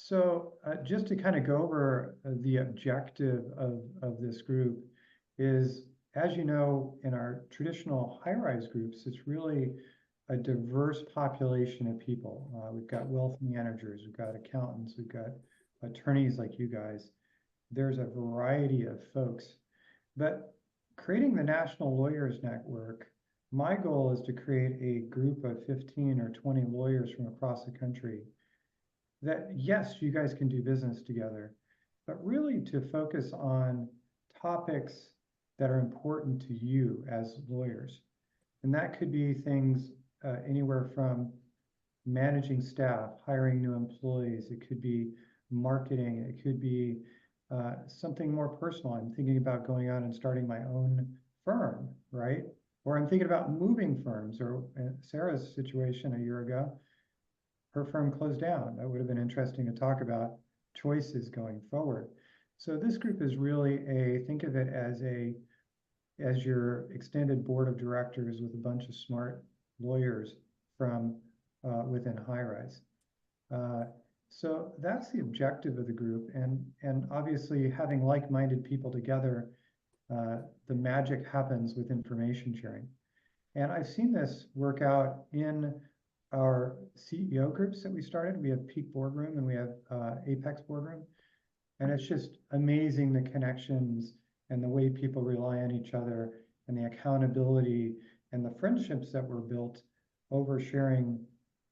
So just to kind of go over the objective of this group is, as you know, in our traditional high-rise groups, it's really a diverse population of people. We've got wealth managers, we've got accountants, we've got attorneys like you guys. There's a variety of folks. But creating the National Lawyers Network, my goal is to create a group of 15 or 20 lawyers from across the country that, yes, you guys can do business together, but really to focus on topics that are important to you as lawyers. And that could be things anywhere from managing staff, hiring new employees. It could be marketing. It could be something more personal. I'm thinking about going out and starting my own firm, right? Or I'm thinking about moving firms, or Sarah's situation a year ago, her firm closed down. That would have been interesting to talk about choices going forward. So this group is really think of it as your extended board of directors with a bunch of smart lawyers from within Highrise. So that's the objective of the group, and obviously having like-minded people together, the magic happens with information sharing. And I've seen this work out in our CEO groups that we started. We have Peak Boardroom and we have Apex Boardroom. And it's just amazing the connections and the way people rely on each other and the accountability and the friendships that were built over sharing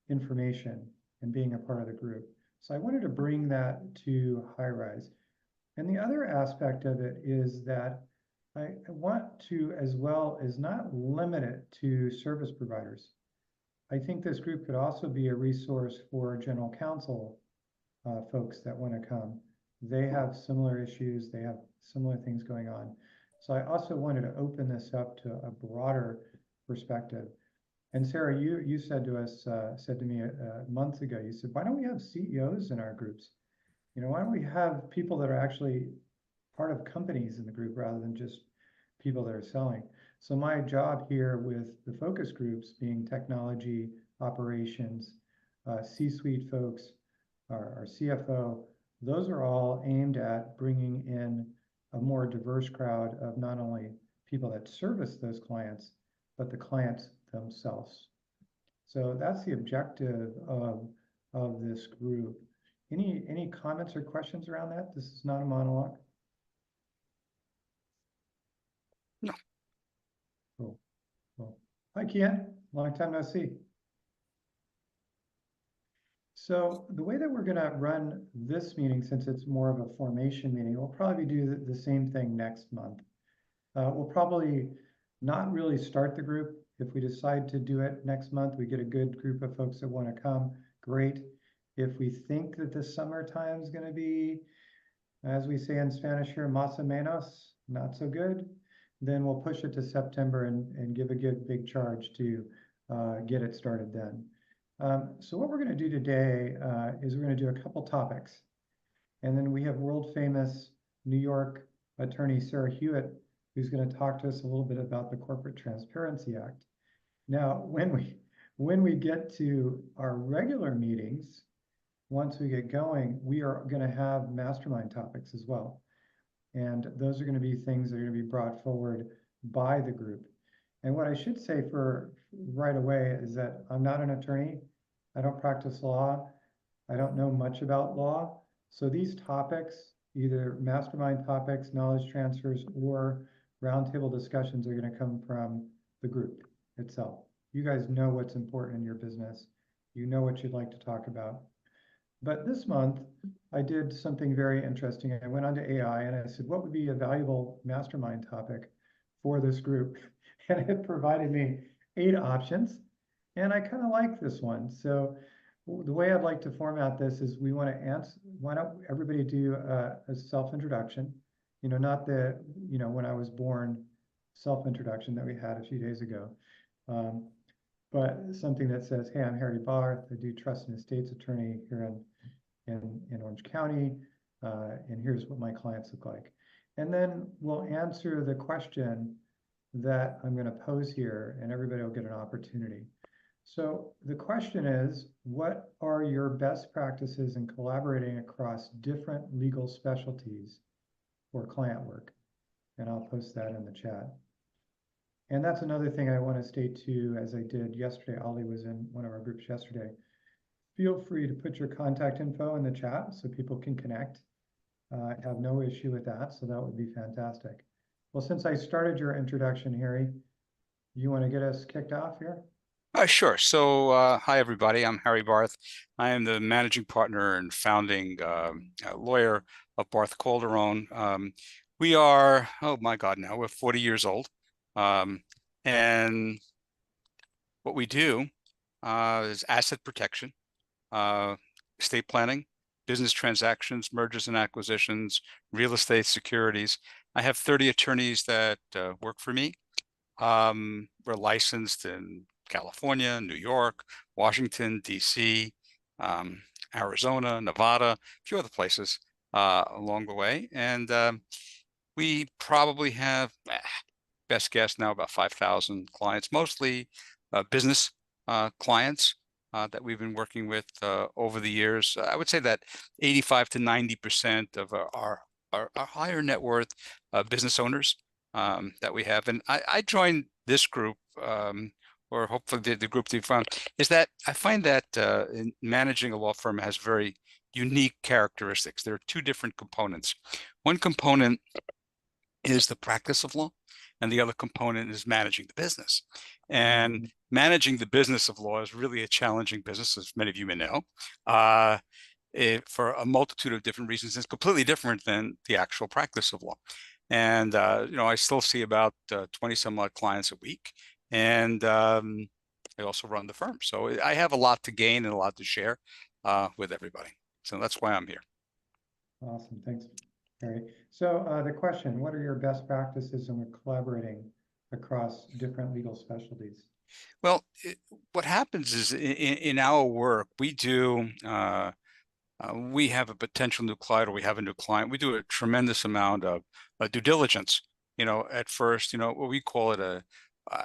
information and being a part of the group. So I wanted to bring that to Highrise. And the other aspect of it is that I want to, as well, as not limit it to service providers. I think this group could also be a resource for general counsel folks that want to come. They have similar issues, they have similar things going on. So I also wanted to open this up to a broader perspective. And Sarah, you said to us, said to me months ago, you said, why don't we have CEOs in our groups? You know, why don't we have people that are actually part of companies in the group rather than just people that are selling? So my job here with the focus groups being technology, operations, C-suite folks, our CFO, those are all aimed at bringing in a more diverse crowd of not only people that service those clients, but the clients themselves. So that's the objective of this group. Any comments or questions around that? This is not a monologue. No. Cool. Cool. Hi, Kian. Long time no see. So the way that we're going to run this meeting, since it's more of a formation meeting, we'll probably do the same thing next month. We'll probably not really start the group. If we decide to do it next month, we get a good group of folks that want to come, great. If we think that the summertime is going to be, as we say in Spanish here, más o menos, not so good, then we'll push it to September and give a good big charge to get it started then. So what we're going to do today is we're going to do a couple topics. And then we have world famous New York attorney Sarah Hewitt, who's going to talk to us a little bit about the Corporate Transparency Act. Now, when we get to our regular meetings, once we get going, we are going to have mastermind topics as well. And those are going to be things that are going to be brought forward by the group. And what I should say for right away is that I'm not an attorney. I don't practice law. I don't know much about law. So these topics, either mastermind topics, knowledge transfers, or roundtable discussions, are going to come from the group itself. You guys know what's important in your business. You know what you'd like to talk about. But this month, I did something very interesting. I went onto AI and I said, what would be a valuable mastermind topic for this group? And it provided me 8 options. And I kind of like this one. So the way I'd like to format this is we want to answer, why don't everybody do a self-introduction? You know, not the, you know, when I was born self-introduction that we had a few days ago. But something that says, hey, I'm Harry Barth. I do trust and estates attorney here in Orange County. And here's what my clients look like. And then we'll answer the question that I'm going to pose here, and everybody will get an opportunity. So the question is, what are your best practices in collaborating across different legal specialties for client work? And I'll post that in the chat. And that's another thing I want to state too, as I did yesterday. Ollie was in one of our groups yesterday. Feel free to put your contact info in the chat so people can connect. I have no issue with that, so that would be fantastic. Well, since I started your introduction, Harry, you want to get us kicked off here? Sure. So, hi, everybody. I'm Harry Barth. I am the managing partner and founding lawyer of Barth Calderon. We are, oh my God, now we're 40 years old. And what we do is asset protection, uh, estate planning, business transactions, mergers and acquisitions, real estate securities. I have 30 attorneys that work for me. We're licensed in California, New York, Washington, D.C., um, Arizona, Nevada, a few other places along the way. And we probably have, best guess now, about 5,000 clients, mostly business clients that we've been working with over the years. I would say that 85 to 90% of our higher net worth business owners that we have. And I joined this group, or hopefully the group that you found, is that I find that in managing a law firm has very unique characteristics. There are two different components. One component is the practice of law, and the other component is managing the business. And managing the business of law is really a challenging business, as many of you may know. For a multitude of different reasons, it's completely different than the actual practice of law. And I still see about 20 some odd clients a week, and I also run the firm. So I have a lot to gain and a lot to share with everybody. So that's why I'm here. Awesome, thanks, Harry. So the question, what are your best practices in collaborating across different legal specialties? Well, what happens is in our work, we have a potential new client, or we have a new client. We do a tremendous amount of due diligence. At first, what we call it a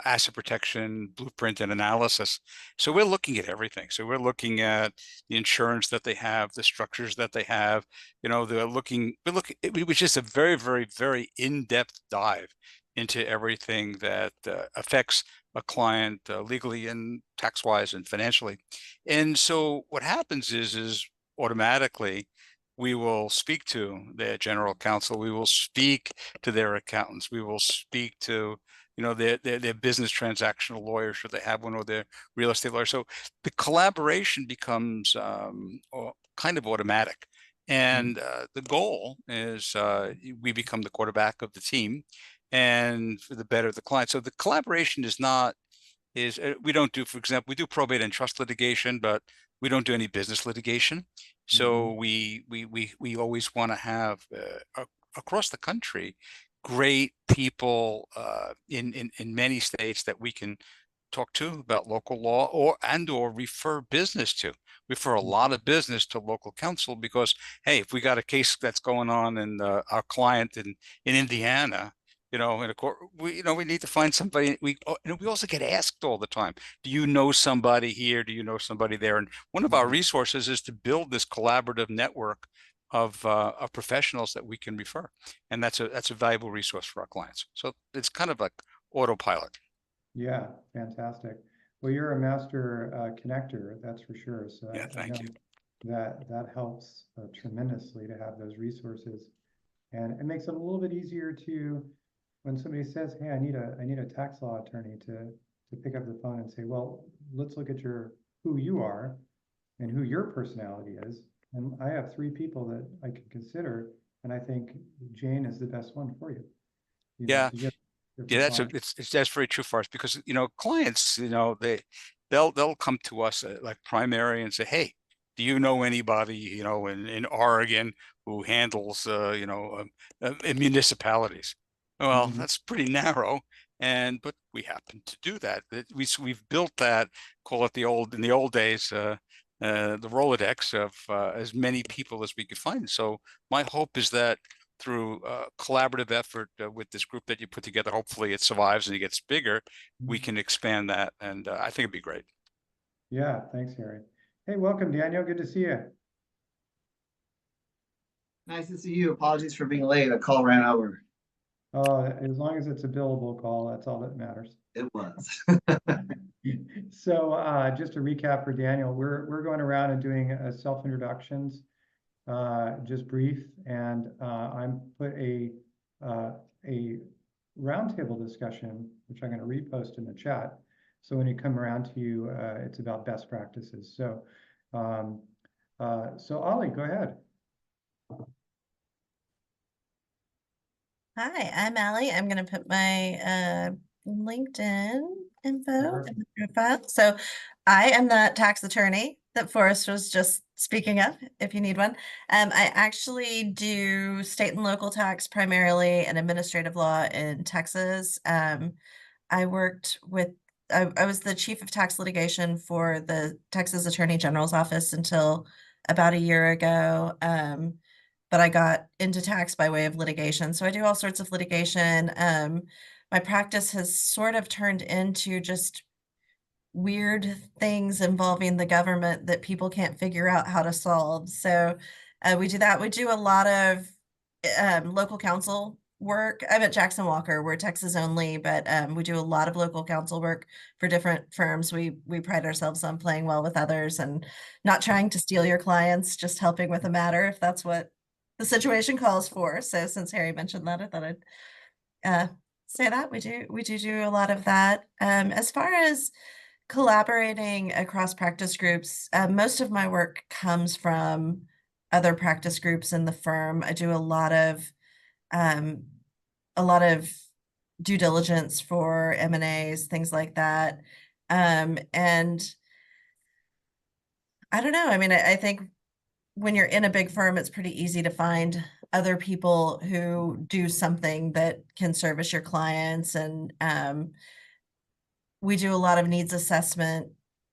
asset protection blueprint and analysis. So we're looking at everything. So we're looking at the insurance that they have, the structures that they have. Which is a very, very, very in-depth dive into everything that affects a client legally and tax-wise and financially. And so what happens is automatically we will speak to their general counsel, we will speak to their accountants, we will speak to their business transactional lawyer, should they have one, or their real estate lawyer. So the collaboration becomes kind of automatic. And the goal is we become the quarterback of the team, and for the better of the client. So the collaboration we don't do, for example, we do probate and trust litigation, but we don't do any business litigation. So we always want to have across the country great people in many states that we can talk to about local law, or refer business to. Refer a lot of business to local counsel, because hey, if we got a case that's going on in our client in Indiana, in a court, we need to find somebody. We also get asked all the time, do you know somebody here? Do you know somebody there? And one of our resources is to build this collaborative network of professionals that we can refer, and that's a valuable resource for our clients. So it's kind of like autopilot. Yeah, fantastic. Well, you're a master connector, that's for sure. So Yeah, I know thank you. that helps tremendously to have those resources, and it makes it a little bit easier to, when somebody says, "Hey, I need a tax law attorney," to pick up the phone and say, "Well, let's look at who you are and who your personality is, and I have three people that I can consider, and I think Jane is the best one for you." Yeah, So you have yeah, different clients. that's very true for us, because clients, they'll come to us like primary and say, hey, do you know anybody in Oregon who handles municipalities? Well, Mhm. that's pretty narrow, but we happen to do that. We've built that, call it in the old days, the Rolodex of as many people as we could find. So my hope is that through collaborative effort with this group that you put together, hopefully it survives and it gets bigger, we can expand that, and I think it'd be great. Yeah, thanks, Harry. Hey, welcome, Daniel. Good to see you. Nice to see you. Apologies for being late. A call ran over. As long as it's a billable call, that's all that matters. It was. So just to recap for Daniel, we're going around and doing self-introductions, just brief, and I'm put a roundtable discussion, which I'm going to repost in the chat. So when you come around to you, it's about best practices. So, so Ollie, go ahead. Hi, I'm Allie. I'm going to put my LinkedIn info in the profile. So I am the tax attorney that Forrest was just speaking of, if you need one. I actually do state and local tax primarily and administrative law in Texas. I worked with, I was the chief of tax litigation for the Texas Attorney General's office until about a year ago. But I got into tax by way of litigation. So I do all sorts of litigation. My practice has sort of turned into just weird things involving the government that people can't figure out how to solve. So we do that. We do a lot of local council work. I'm at Jackson Walker. We're Texas only, but we do a lot of local council work for different firms. We pride ourselves on playing well with others and not trying to steal your clients, just helping with a matter if that's what the situation calls for. So since Harry mentioned that, I thought I'd say that we do a lot of that. As far as collaborating across practice groups, most of my work comes from other practice groups in the firm. I do um, a lot of due diligence for M&As, things like that. And I don't know. I mean, I think when you're in a big firm, it's pretty easy to find other people who do something that can service your clients. And we do a lot of needs assessment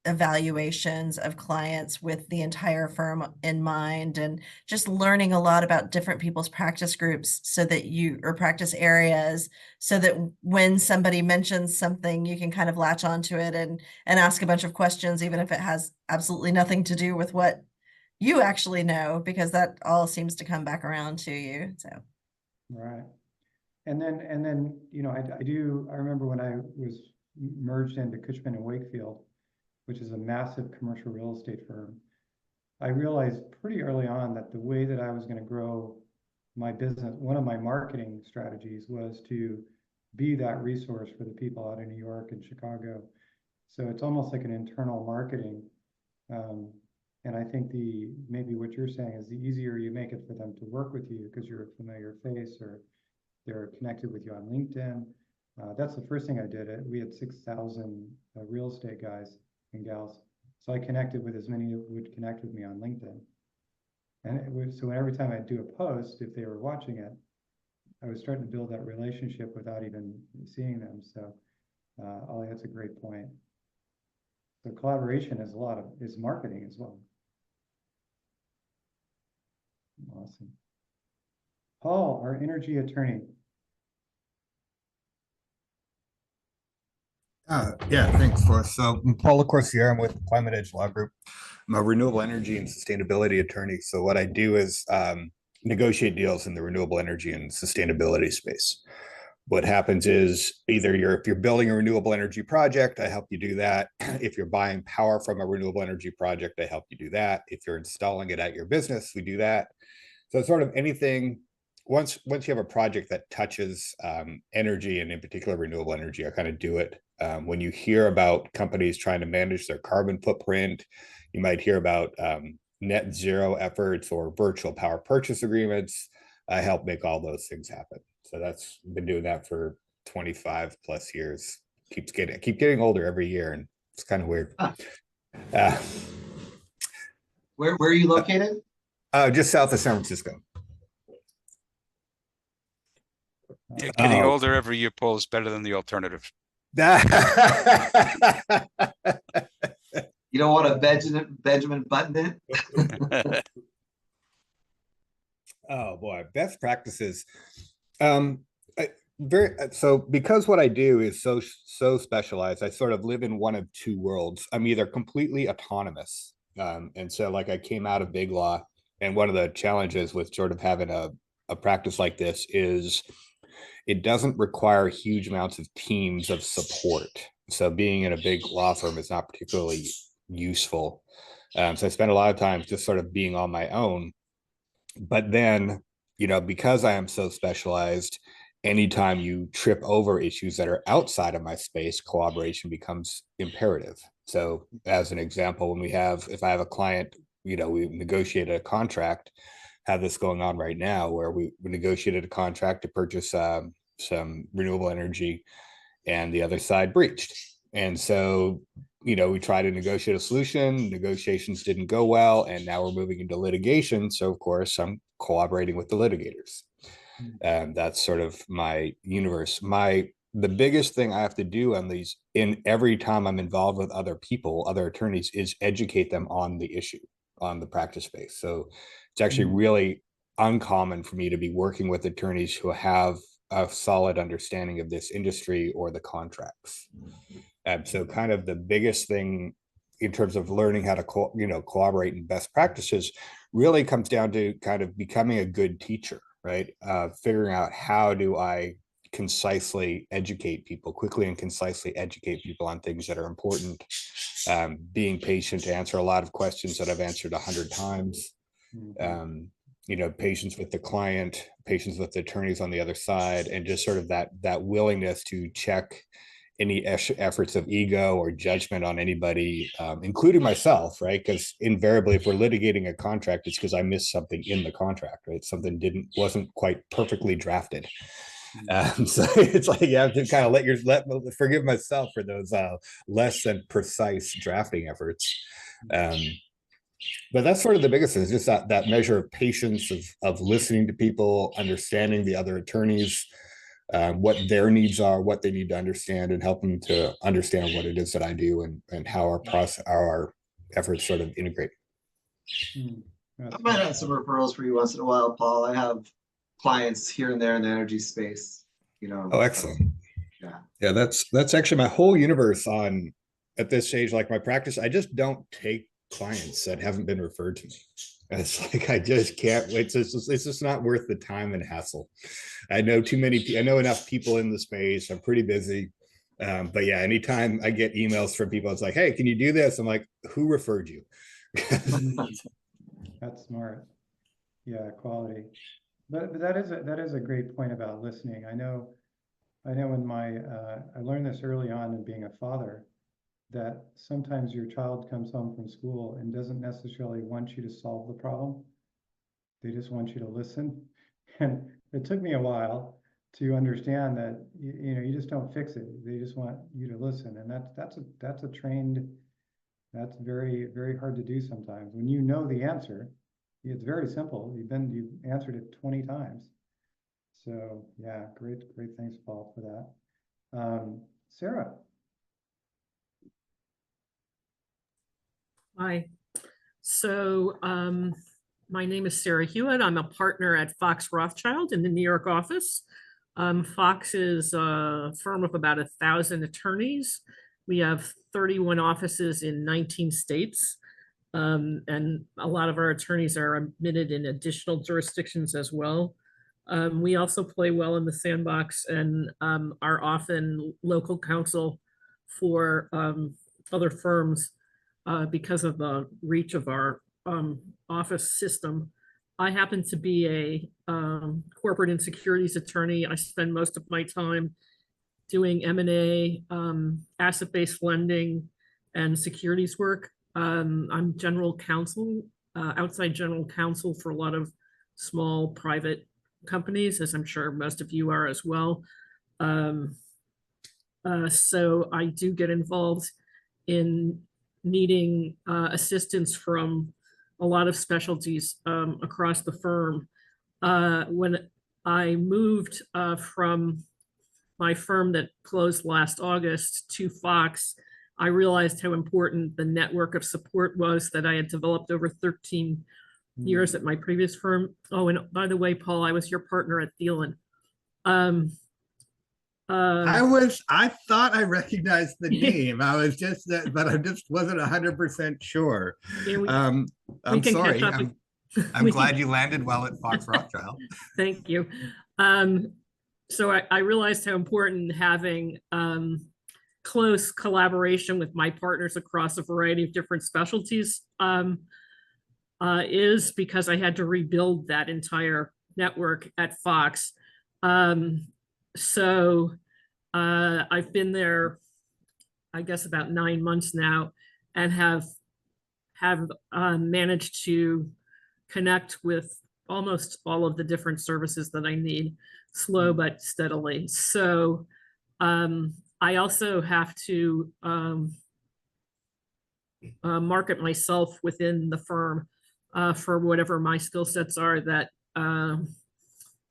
evaluations of clients with the entire firm in mind, and just learning a lot about different people's practice groups so that or practice areas, so that when somebody mentions something, you can kind of latch onto it and ask a bunch of questions, even if it has absolutely nothing to do with what you actually know, because that all seems to come back around to you. So Right. And then, you know, I remember when I was merged into Cushman and Wakefield, which is a massive commercial real estate firm, I realized pretty early on that the way that I was going to grow my business, one of my marketing strategies was to be that resource for the people out in New York and Chicago. So it's almost like an internal marketing. And I think maybe what you're saying is the easier you make it for them to work with you because you're a familiar face or they're connected with you on LinkedIn. That's the first thing I did. We had 6,000 real estate guys and gals. So I connected with as many who would connect with me on LinkedIn. And so every time I do a post, if they were watching it, I was starting to build that relationship without even seeing them. So Ollie, that's a great point. So collaboration is marketing as well. Awesome. Paul, our energy attorney. Yeah, thanks, Forrest. So I'm Paul LaCourciere. I'm with Climate Edge Law Group. I'm a renewable energy and sustainability attorney. So what I do is negotiate deals in the renewable energy and sustainability space. What happens is either if you're building a renewable energy project, I help you do that. If you're buying power from a renewable energy project, I help you do that. If you're installing it at your business, we do that. So it's sort of anything. Once you have a project that touches energy, and in particular renewable energy, I kind of do it. When you hear about companies trying to manage their carbon footprint, you might hear about net zero efforts or virtual power purchase agreements. I help make all those things happen. So that's been doing that for 25 plus years. Keep getting older every year, and it's kind of weird. Where are you located? Just south of San Francisco. Yeah, getting older every year, Paul, is better than the alternative. You don't want a Benjamin Button it? Oh boy, best practices. So because what I do is so specialized, I sort of live in one of two worlds. I'm either completely autonomous, and so like I came out of big law, and one of the challenges with sort of having a practice like this is it doesn't require huge amounts of teams of support. So being in a big law firm is not particularly useful. So I spend a lot of time just sort of being on my own. But then, because I am so specialized, anytime you trip over issues that are outside of my space, collaboration becomes imperative. So as an example, if I have a client, we negotiated a contract, have this going on right now where we negotiated a contract to purchase some renewable energy, and the other side breached. And so, we tried to negotiate a solution, negotiations didn't go well, and now we're moving into litigation. So of course I'm collaborating with the litigators. And that's sort of my universe. The biggest thing I have to do on these, in every time I'm involved with other people, other attorneys, is educate them on the issue, on the practice space. So it's actually really uncommon for me to be working with attorneys who have a solid understanding of this industry or the contracts. So kind of the biggest thing in terms of learning how to collaborate in best practices really comes down to kind of becoming a good teacher, right? Figuring out how do I concisely educate people, quickly and concisely educate people on things that are important. Being patient to answer a lot of questions that I've answered 100 times. Patience with the client, patience with the attorneys on the other side, and just sort of that willingness to check any efforts of ego or judgment on anybody, including myself, right? Because invariably, if we're litigating a contract, it's because I missed something in the contract, right? Something wasn't quite perfectly drafted. So it's like you have to kind of forgive myself for those less than precise drafting efforts. But that's sort of the biggest thing, is just that measure of patience, of listening to people, understanding the other attorneys, what their needs are, what they need to understand, and help them to understand what it is that I do, and how our efforts sort of integrate. I might have some referrals for you once in a while, Paul. I have clients here and there in the energy space, Oh, excellent. Yeah, that's actually my whole universe at this stage. Like my practice, I just don't take clients that haven't been referred to me. And it's like, I just can't, it's just not worth the time and hassle. I know enough people in the space. I'm pretty busy. But yeah, anytime I get emails from people, it's like, hey, can you do this? I'm like, who referred you? That's smart. Yeah, quality. But that is a great point about listening. I know when I learned this early on in being a father, that sometimes your child comes home from school and doesn't necessarily want you to solve the problem. They just want you to listen. And it took me a while to understand that you just don't fix it. They just want you to listen. And that's very, very hard to do sometimes. When you know the answer, it's very simple. You've answered it 20 times. So yeah, great thanks, Paul, for that. Sarah. Hi. So my name is Sarah Hewitt. I'm a partner at Fox Rothschild in the New York office. Fox is a firm of about 1,000 attorneys. We have 31 offices in 19 states. And a lot of our attorneys are admitted in additional jurisdictions as well. We also play well in the sandbox and are often local counsel for other firms because of the reach of our office system. I happen to be a corporate and securities attorney. I spend most of my time doing M&A, asset-based lending, and securities work. I'm general counsel, outside general counsel for a lot of small private companies, as I'm sure most of you are as well. So I do get involved in needing assistance from a lot of specialties across the firm. When I moved from my firm that closed last August to Fox, I realized how important the network of support was that I had developed over 13 years at my previous firm. Oh, and by the way, Paul, I was your partner at Thielen. I thought I recognized the name. I was just, but I just wasn't 100% sure. Yeah, we I'm can catch sorry. up. I'm We glad can- you landed well at Fox Rothschild. Thank you. So I realized how important having close collaboration with my partners across a variety of different specialties is, because I had to rebuild that entire network at Fox. So I've been there, I guess, about 9 months now, and have managed to connect with almost all of the different services that I need, slow but steadily. So I also have to market myself within the firm for whatever my skill sets are that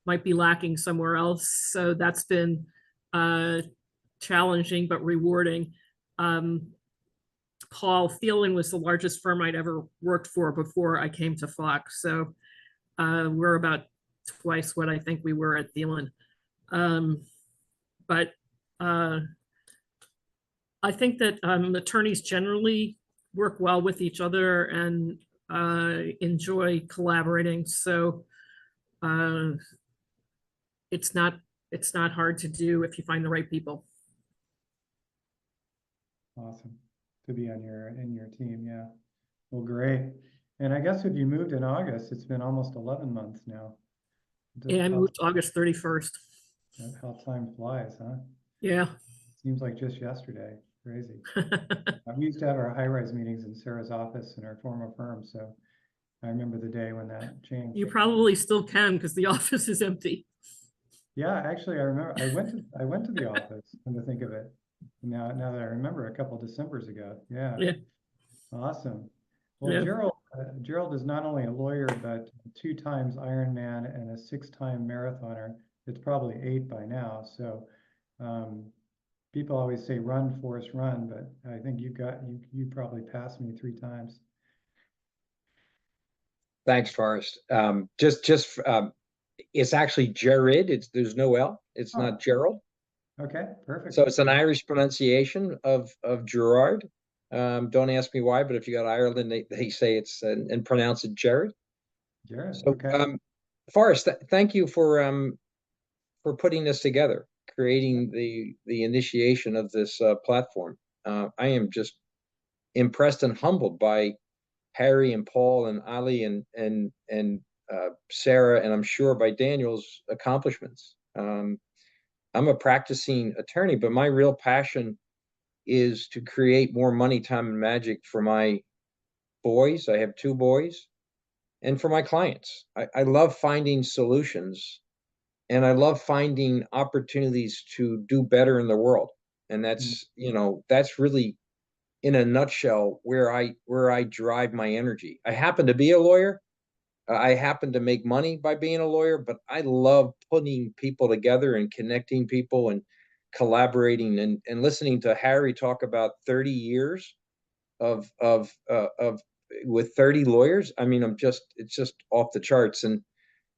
might be lacking somewhere else. So that's been challenging but rewarding. Paul, Thielen was the largest firm I'd ever worked for before I came to Fox. So we're about twice what I think we were at Thielen. But I think that attorneys generally work well with each other and enjoy collaborating. So it's not hard to do if you find the right people. Awesome to be on your team. Yeah. Well, great. And I guess if you moved in August, it's been almost 11 months now. Yeah, I moved August 31st. That's how time flies, huh? Yeah. Seems like just yesterday. Crazy. We used to have our high-rise meetings in Sarah's office in our former firm, so I remember the day when that changed. You probably still can, because the office is empty. Yeah, actually, I remember I went to the office, come to think of it. Now that I remember, a couple Decembers ago. Yeah. Yeah. Awesome. Well, Yeah. Gerald is not only a lawyer, but 2 times Ironman and a 6-time marathoner. It's probably 8 by now. So people always say run, Forrest, run, but I think you probably passed me 3 times. Thanks, Forrest. It's actually Jared. There's no L. It's not Gerald. Okay, perfect. So it's an Irish pronunciation of Gerard. Don't ask me why, but if you go to Ireland, they say it's and pronounce it Jared. Jared. So, okay. Forrest, thank you for putting this together, creating the initiation of this platform. I am just impressed and humbled by Harry and Paul and Ali and Sarah, and I'm sure by Daniel's accomplishments. I'm a practicing attorney, but my real passion is to create more money, time, and magic for my boys. I have 2 boys, and for my clients. I love finding solutions, and I love finding opportunities to do better in the world. And that's, that's really, in a nutshell, where I drive my energy. I happen to be a lawyer. I happen to make money by being a lawyer, but I love putting people together and connecting people and collaborating and listening to Harry talk about 30 years of with 30 lawyers. I mean, it's just off the charts. And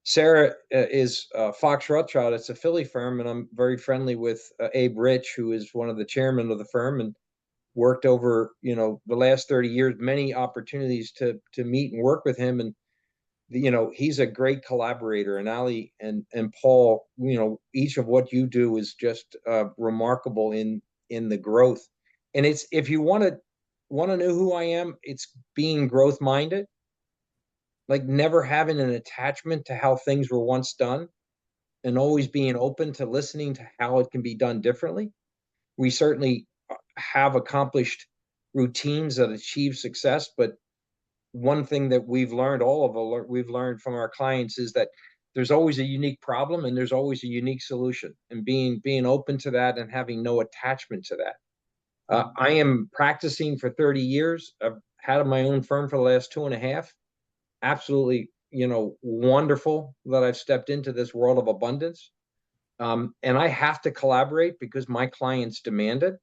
Sarah is Fox Rothschild. It's a Philly firm, and I'm very friendly with Abe Rich, who is one of the chairmen of the firm, and worked over the last 30 years, many opportunities to meet and work with him. And he's a great collaborator, and Ali and Paul, each of what you do is just remarkable in the growth. And it's, if you want to know who I am, it's being growth minded, like never having an attachment to how things were once done, and always being open to listening to how it can be done differently. We certainly have accomplished routines that achieve success, but one thing that we've learned from our clients is that there's always a unique problem and there's always a unique solution, and being open to that and having no attachment to that. I am practicing for 30 years. I've had my own firm for the last 2.5. Absolutely, wonderful that I've stepped into this world of abundance. And I have to collaborate because my clients demand it.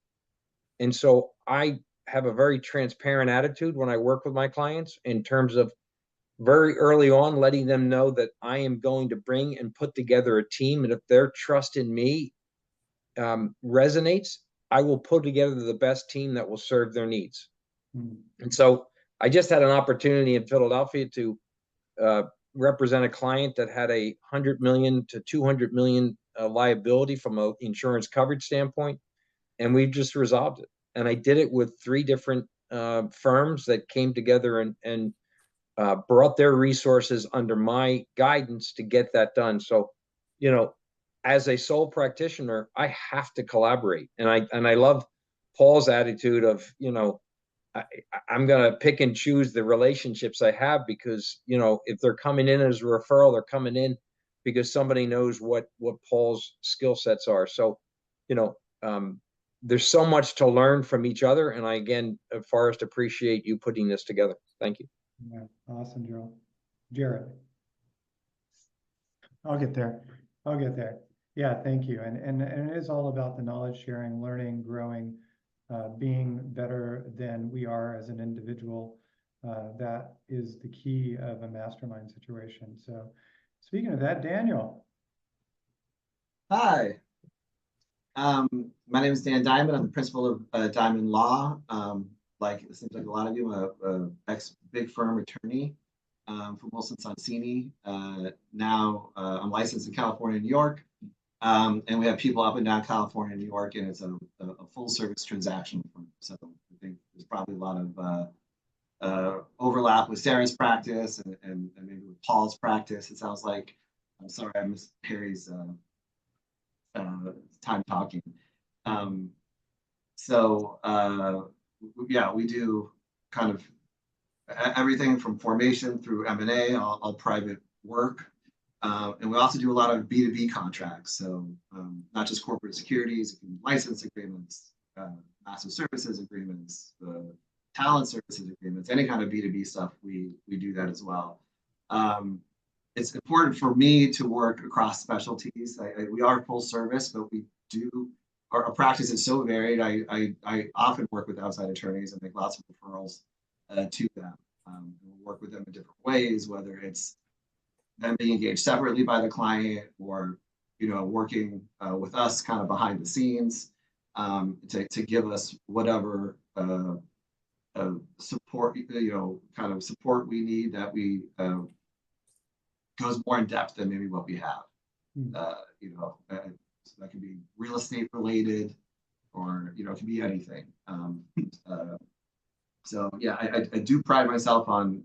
And so I have a very transparent attitude when I work with my clients, in terms of very early on letting them know that I am going to bring and put together a team. And if their trust in me resonates, I will put together the best team that will serve their needs. Mm. And so I just had an opportunity in Philadelphia to represent a client that had a 100 million to 200 million liability from an insurance coverage standpoint, and we just resolved it. And I did it with 3 different firms that came together and brought their resources under my guidance to get that done. So, you know, as a sole practitioner, I have to collaborate, and I love Paul's attitude of, you know, I'm going to pick and choose the relationships I have, because, you know, if they're coming in as a referral, they're coming in because somebody knows what Paul's skill sets are. So, you know, there's so much to learn from each other. And I, again, Forrest, appreciate you putting this together. Thank you. Yeah, awesome, Joe. Jared. I'll get there. I'll get there. Yeah, thank you. And it is all about the knowledge sharing, learning, growing, being better than we are as an individual. That is the key of a mastermind situation. So speaking of that, Daniel. Hi. My name is Dan Diamond. I'm the principal of Diamond Law. Like it seems like a lot of you, I'm a ex-big firm attorney from Wilson Sonsini. Now I'm licensed in California and New York. And we have people up and down California and New York, and it's a full service transaction firm. So I think there's probably a lot of overlap with Sarah's practice and maybe with Paul's practice. It sounds like. I'm sorry, I missed Harry's time talking. Yeah, we do kind of everything from formation through M&A, all private work. And we also do a lot of B2B contracts. So not just corporate securities, license agreements, massive services agreements, talent services agreements, any kind of B2B stuff, we do that as well. It's important for me to work across specialties. We are full service, but we do, our practice is so varied. I often work with outside attorneys and make lots of referrals to them. We'll work with them in different ways, whether it's them being engaged separately by the client or, you know, working with us kind of behind the scenes to give us whatever support, you know, kind of support we need that we goes more in depth than maybe what we have. You know, so that could be real estate related, or, you know, it can be anything. So yeah, I do pride myself on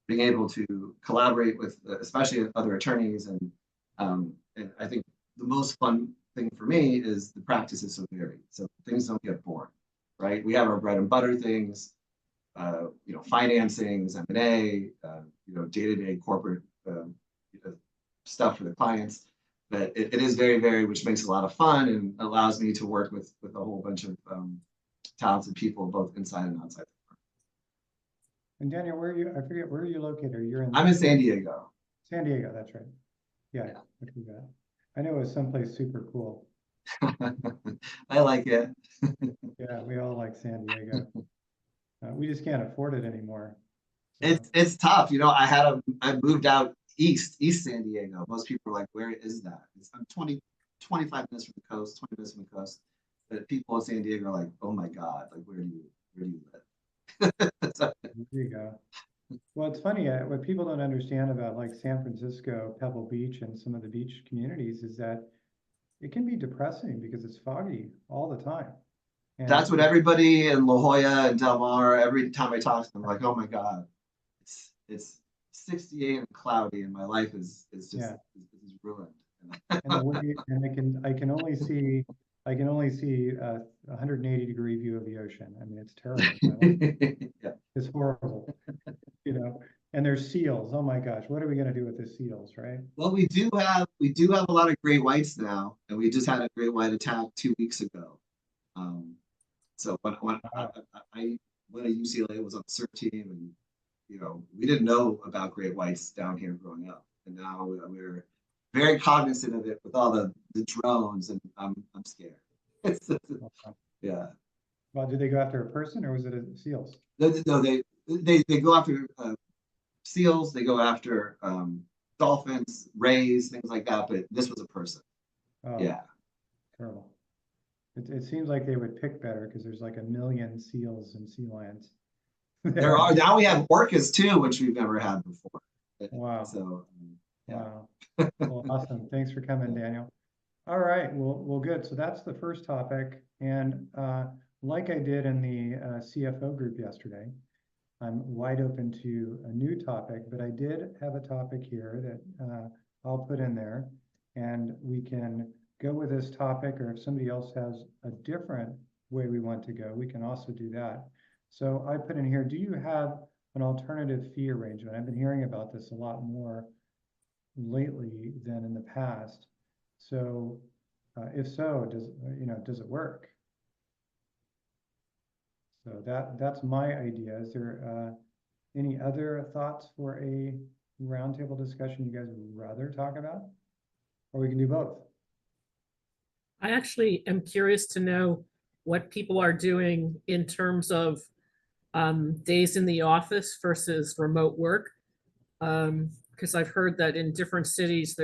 being able to collaborate with, especially other attorneys, and I think the most fun thing for me is the practice is so varied, so things don't get boring, right? We have our bread and butter things, you know, financings, M&A, you know, day-to-day corporate stuff for the clients, but it is very varied, which makes it a lot of fun and allows me to work with a whole bunch of talented people, both inside and outside. And Daniel, where are you? I forget, where are you located? You're in. I'm in San Diego. San Diego, that's right. Yeah. I know it was someplace super cool. I like it. Yeah, we all like San Diego. We just can't afford it anymore. So. It's tough, you know. I moved out east San Diego. Most people are like, where is that? I'm 25 minutes from the coast, 20 minutes from the coast. But people in San Diego are like, oh my God, like where do you live? There you go. Well, it's funny, what people don't understand about like San Francisco, Pebble Beach, and some of the beach communities is that it can be depressing because it's foggy all the time. And that's what everybody in La Jolla and Del Mar, every time I talk to them, like, oh my God, it's 68 and cloudy, and my life is just is ruined. And I can only see 180-degree view of the ocean. I mean, it's terrible. Yeah. It's horrible, you know. And there's seals. Oh my gosh, what are we going to do with the seals, right? Well, we do have a lot of great whites now, and we just had a great white attack 2 weeks ago. So when I went to UCLA, was on the CERT team, and you know, we didn't know about great whites down here growing up, and now we're very cognizant of it with all the drones, and I'm scared. Yeah. Well, did they go after a person, or was it seals? No, they go after seals. They go after dolphins, rays, things like that. But this was a person. Oh. Yeah. Terrible. It seems like they would pick better because there's like 1 million seals and sea lions. There are, now we have orcas too, which we've never had before. Wow. So, yeah. Wow. Well, awesome. Thanks for coming, Daniel. All right. Well, good. So that's the first topic. And like I did in the CFO group yesterday, I'm wide open to a new topic, but I did have a topic here that I'll put in there, and we can go with this topic, or if somebody else has a different way we want to go, we can also do that. So I put in here, do you have an alternative fee arrangement? I've been hearing about this a lot more lately than in the past. So if so, does it work? So that's my idea. Is there any other thoughts for a roundtable discussion you guys would rather talk about? Or we can do both. I actually am curious to know what people are doing in terms of days in the office versus remote work. Because I've heard that in different cities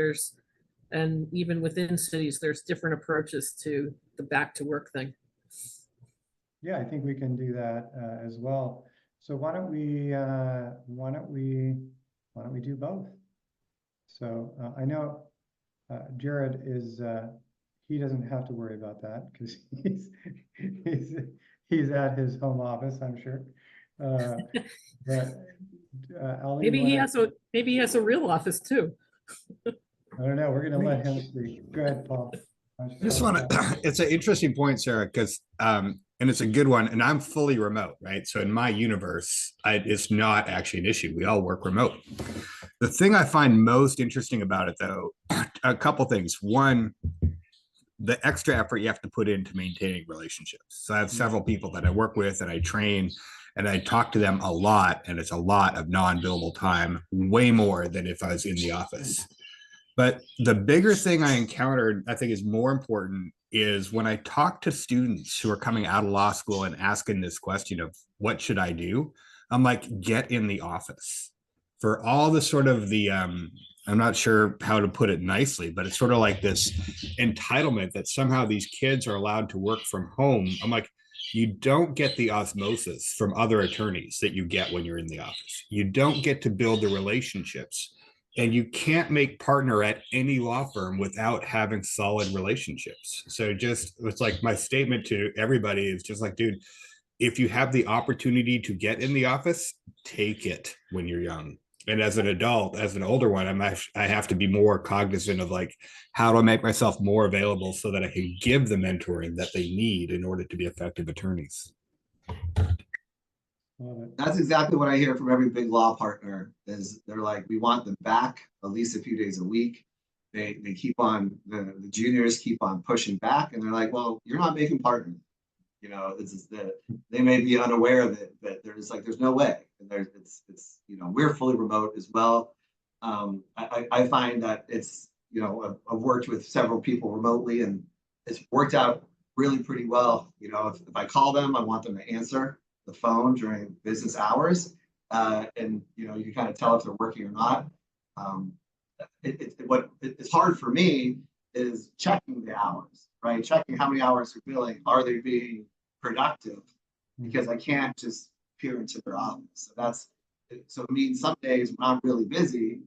and even within cities, there's different approaches to the back to work thing. Yeah, I think we can do that as well. So why don't we do both? So I know Jared is he doesn't have to worry about that because he's at his home office, I'm sure. But Ali, Maybe he has a real office too. I don't know. We're going to let him speak. Go ahead, Paul. Just want to, it's an interesting point, Sarah, because, and it's a good one, and I'm fully remote, right? So in my universe, it's not actually an issue. We all work remote. The thing I find most interesting about it, though, a couple things. One, the extra effort you have to put into maintaining relationships. So I have several people that I work with and I train and I talk to them a lot, and it's a lot of non-billable time, way more than if I was in the office. But the bigger thing I encountered, I think is more important, is when I talk to students who are coming out of law school and asking this question of what should I do? I'm like, get in the office. For all the sort of the, I'm not sure how to put it nicely, but it's sort of like this entitlement that somehow these kids are allowed to work from home. I'm like, you don't get the osmosis from other attorneys that you get when you're in the office. You don't get to build the relationships. And you can't make partner at any law firm without having solid relationships. So it's like my statement to everybody is just like, dude, if you have the opportunity to get in the office, take it when you're young. And as an adult, as an older one, I have to be more cognizant of like, how do I make myself more available so that I can give the mentoring that they need in order to be effective attorneys? That's exactly what I hear from every big law partner is they're like, we want them back at least a few days a week. They keep on, the juniors keep on pushing back, and they're like, well, you're not making partners. You know, it's that they may be unaware of it, but there's no way. And it's we're fully remote as well. I find that it's, I've worked with several people remotely, and it's worked out really pretty well. If I call them, I want them to answer the phone during business hours, and you can kind of tell if they're working or not. What it's hard for me is checking the hours, right? Checking how many hours they're billing. Are they being productive? Because I can't just peer into their office. So it means some days when I'm really busy,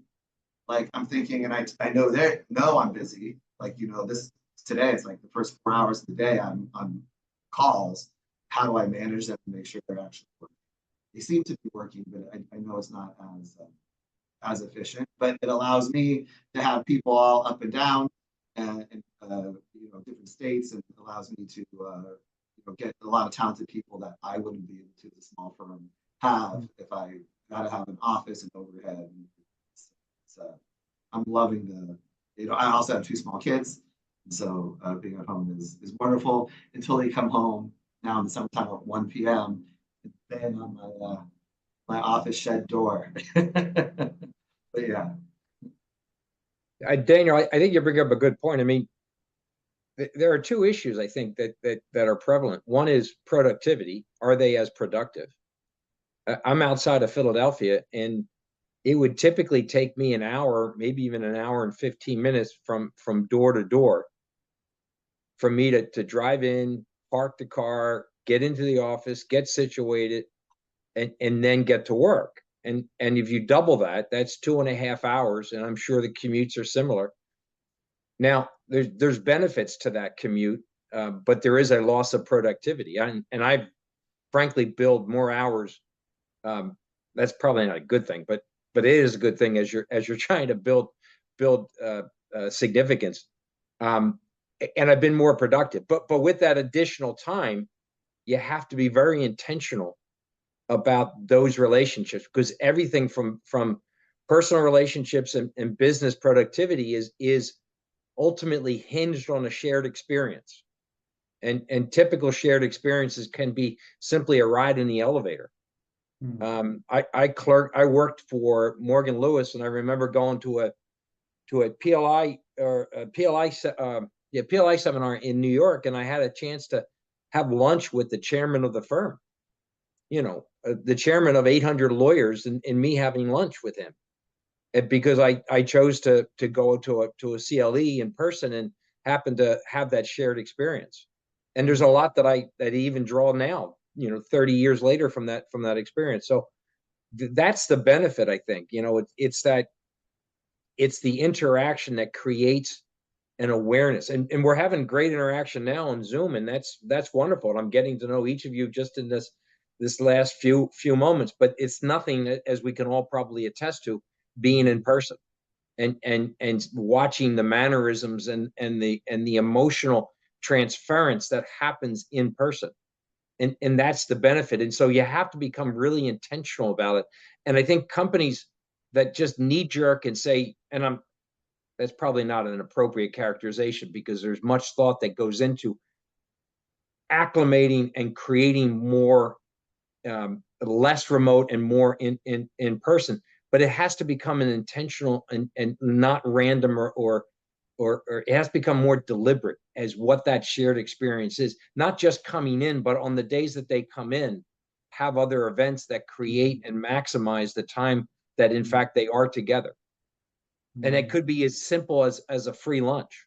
like I'm thinking, and I know they know I'm busy. Like this today, it's like the first 4 hours of the day I'm on calls. How do I manage them to make sure they're actually working? They seem to be working, but I know it's not as efficient. But it allows me to have people all up and down, and different states, and it allows me to get a lot of talented people that I wouldn't be able to, the small firm, have if I got to have an office and overhead. I'm loving I also have 2 small kids, so being at home is wonderful until they come home. Now in the summertime at 1 p.m. and on my office shed door. But yeah. Daniel, I think you bring up a good point. I mean, there are 2 issues I think that are prevalent. One is productivity. Are they as productive? I'm outside of Philadelphia, and it would typically take me an hour, maybe even an hour and 15 minutes from door to door for me to drive in, park the car, get into the office, get situated, and then get to work. And if you double that, that's 2.5 hours, and I'm sure the commutes are similar. Now, there's benefits to that commute, but there is a loss of productivity. And I frankly build more hours. That's probably not a good thing, but it is a good thing as you're trying to build significance. And I've been more productive. But with that additional time, you have to be very intentional about those relationships, because everything from personal relationships and business productivity is ultimately hinged on a shared experience. And typical shared experiences can be simply a ride in the elevator. I worked for Morgan Lewis, and I remember going to a PLI or a PLI seminar in New York, and I had a chance to have lunch with the chairman of the firm. The chairman of 800 lawyers, and me having lunch with him, and because I chose to go to a CLE in person and happened to have that shared experience. And there's a lot that I even draw now, 30 years later from that experience. So that's the benefit, I think. It's the interaction that creates an awareness, and we're having great interaction now on Zoom, and that's wonderful. And I'm getting to know each of you just in this last few moments, but it's nothing that, as we can all probably attest to, being in person and watching the mannerisms and the emotional transference that happens in person. And that's the benefit. And so you have to become really intentional about it. And I think companies that just knee jerk and say, and that's probably not an appropriate characterization, because there's much thought that goes into acclimating and creating more less remote and more in person, but it has to become an intentional and not random or it has to become more deliberate as what that shared experience is, not just coming in, but on the days that they come in, have other events that create and maximize the time that in fact they are together. And it could be as simple as a free lunch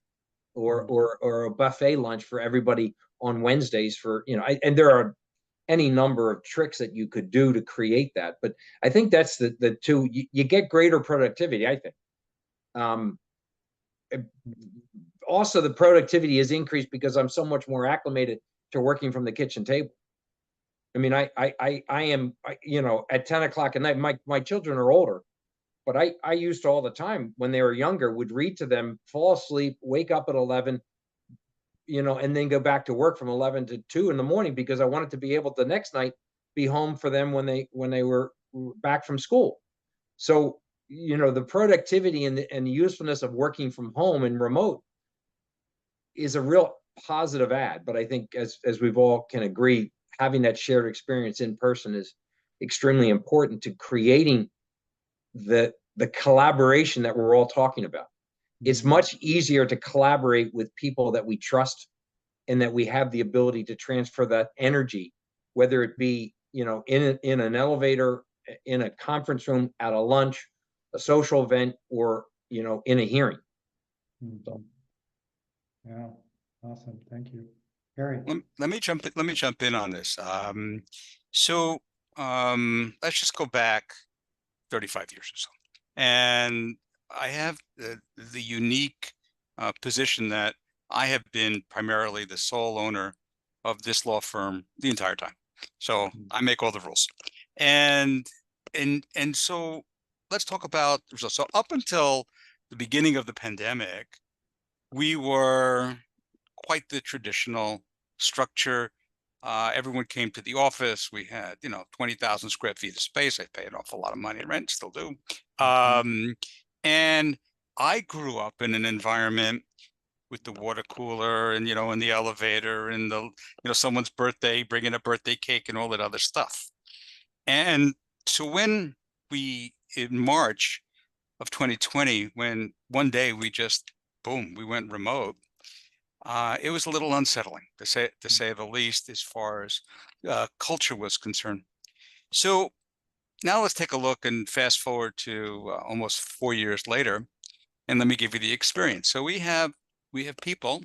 or a buffet lunch for everybody on Wednesdays for, and there are any number of tricks that you could do to create that. But I think that's the two. You get greater productivity, I think. Also, the productivity is increased because I'm so much more acclimated to working from the kitchen table. I mean, I am, at 10 o'clock at night, my children are older, but I used to all the time when they were younger, would read to them, fall asleep, wake up at 11, and then go back to work from 11 to 2 in the morning, because I wanted to be able the next night be home for them when they were back from school. So, the productivity and the usefulness of working from home and remote is a real positive add. But I think as we've all can agree, having that shared experience in person is extremely important to creating the collaboration that we're all talking about. It's much easier to collaborate with people that we trust and that we have the ability to transfer that energy, whether it be, in an elevator, in a conference room, at a lunch, a social event, or, in a hearing. So. Yeah, awesome. Thank you. Harry. Let me jump in on this. Let's just go back 35 years or so. And I have the unique position that I have been primarily the sole owner of this law firm the entire time. So I make all the rules. And so let's talk about the results. So up until the beginning of the pandemic, we were quite the traditional structure. Everyone came to the office. We had, 20,000 square feet of space. I paid an awful lot of money in rent, still do. And I grew up in an environment with the water cooler and, in the elevator and someone's birthday, bringing a birthday cake and all that other stuff. And so when in March of 2020, when one day we just, boom, we went remote, it was a little unsettling, to say the least, as far as culture was concerned. So now let's take a look and fast forward to almost 4 years later, and let me give you the experience. So we have people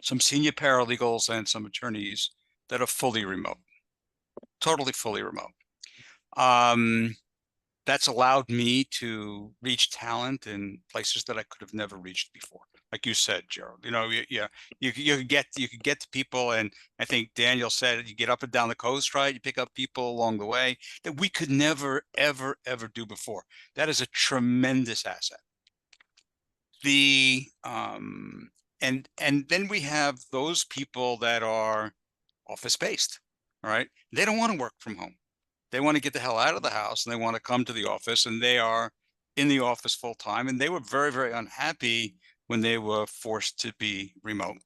some senior paralegals and some attorneys that are fully remote, totally fully remote. That's allowed me to reach talent in places that I could have never reached before. Like you said, Gerald, you could get to people, and I think Daniel said you get up and down the coast, right? You pick up people along the way that we could never, ever, ever do before. That is a tremendous asset. And then we have those people that are office based, all right? They don't want to work from home. They want to get the hell out of the house and they want to come to the office, and they are in the office full time. And they were very, very unhappy when they were forced to be remote.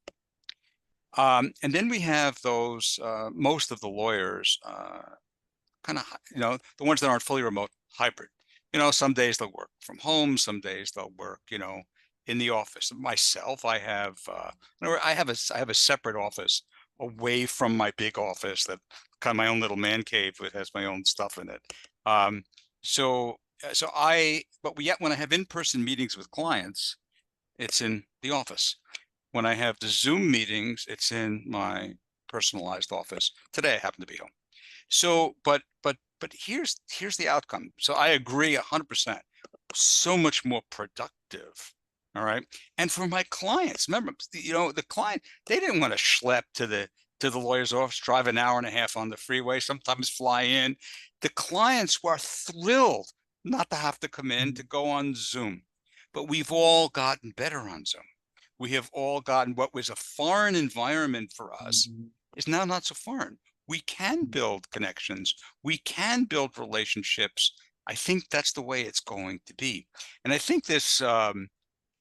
And then we have those, most of the lawyers, kind of, the ones that aren't fully remote, hybrid. Some days they'll work from home, some days they'll work, in the office. Myself, I have a separate office away from my big office, that kind of my own little man cave that has my own stuff in it. But when I have in-person meetings with clients, it's in the office. When I have the Zoom meetings, it's in my personalized office. Today I happen to be home. So, but here's the outcome. So I agree 100%. So much more productive. All right. And for my clients, remember, the client, they didn't want to schlep to the lawyer's office, drive an hour and a half on the freeway, sometimes fly in. The clients were thrilled not to have to come in, to go on Zoom. But we've all gotten better on Zoom. We have all gotten what was a foreign environment for us is now not so foreign. We can build connections. We can build relationships. I think that's the way it's going to be. And I think this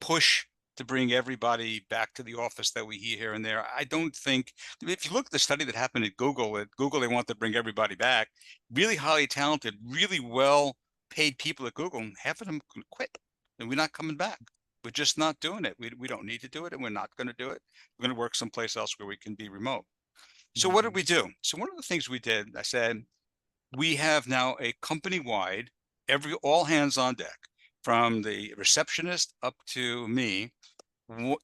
push to bring everybody back to the office that we hear here and there, I don't think, if you look at the study that happened at Google, they want to bring everybody back. Really highly talented, really well paid people at Google, and half of them quit, and we're not coming back. We're just not doing it. We don't need to do it, and we're not going to do it. We're going to work someplace else where we can be remote. So what did we do? So one of the things we did, I said, we have now a company-wide, all hands on deck, from the receptionist up to me.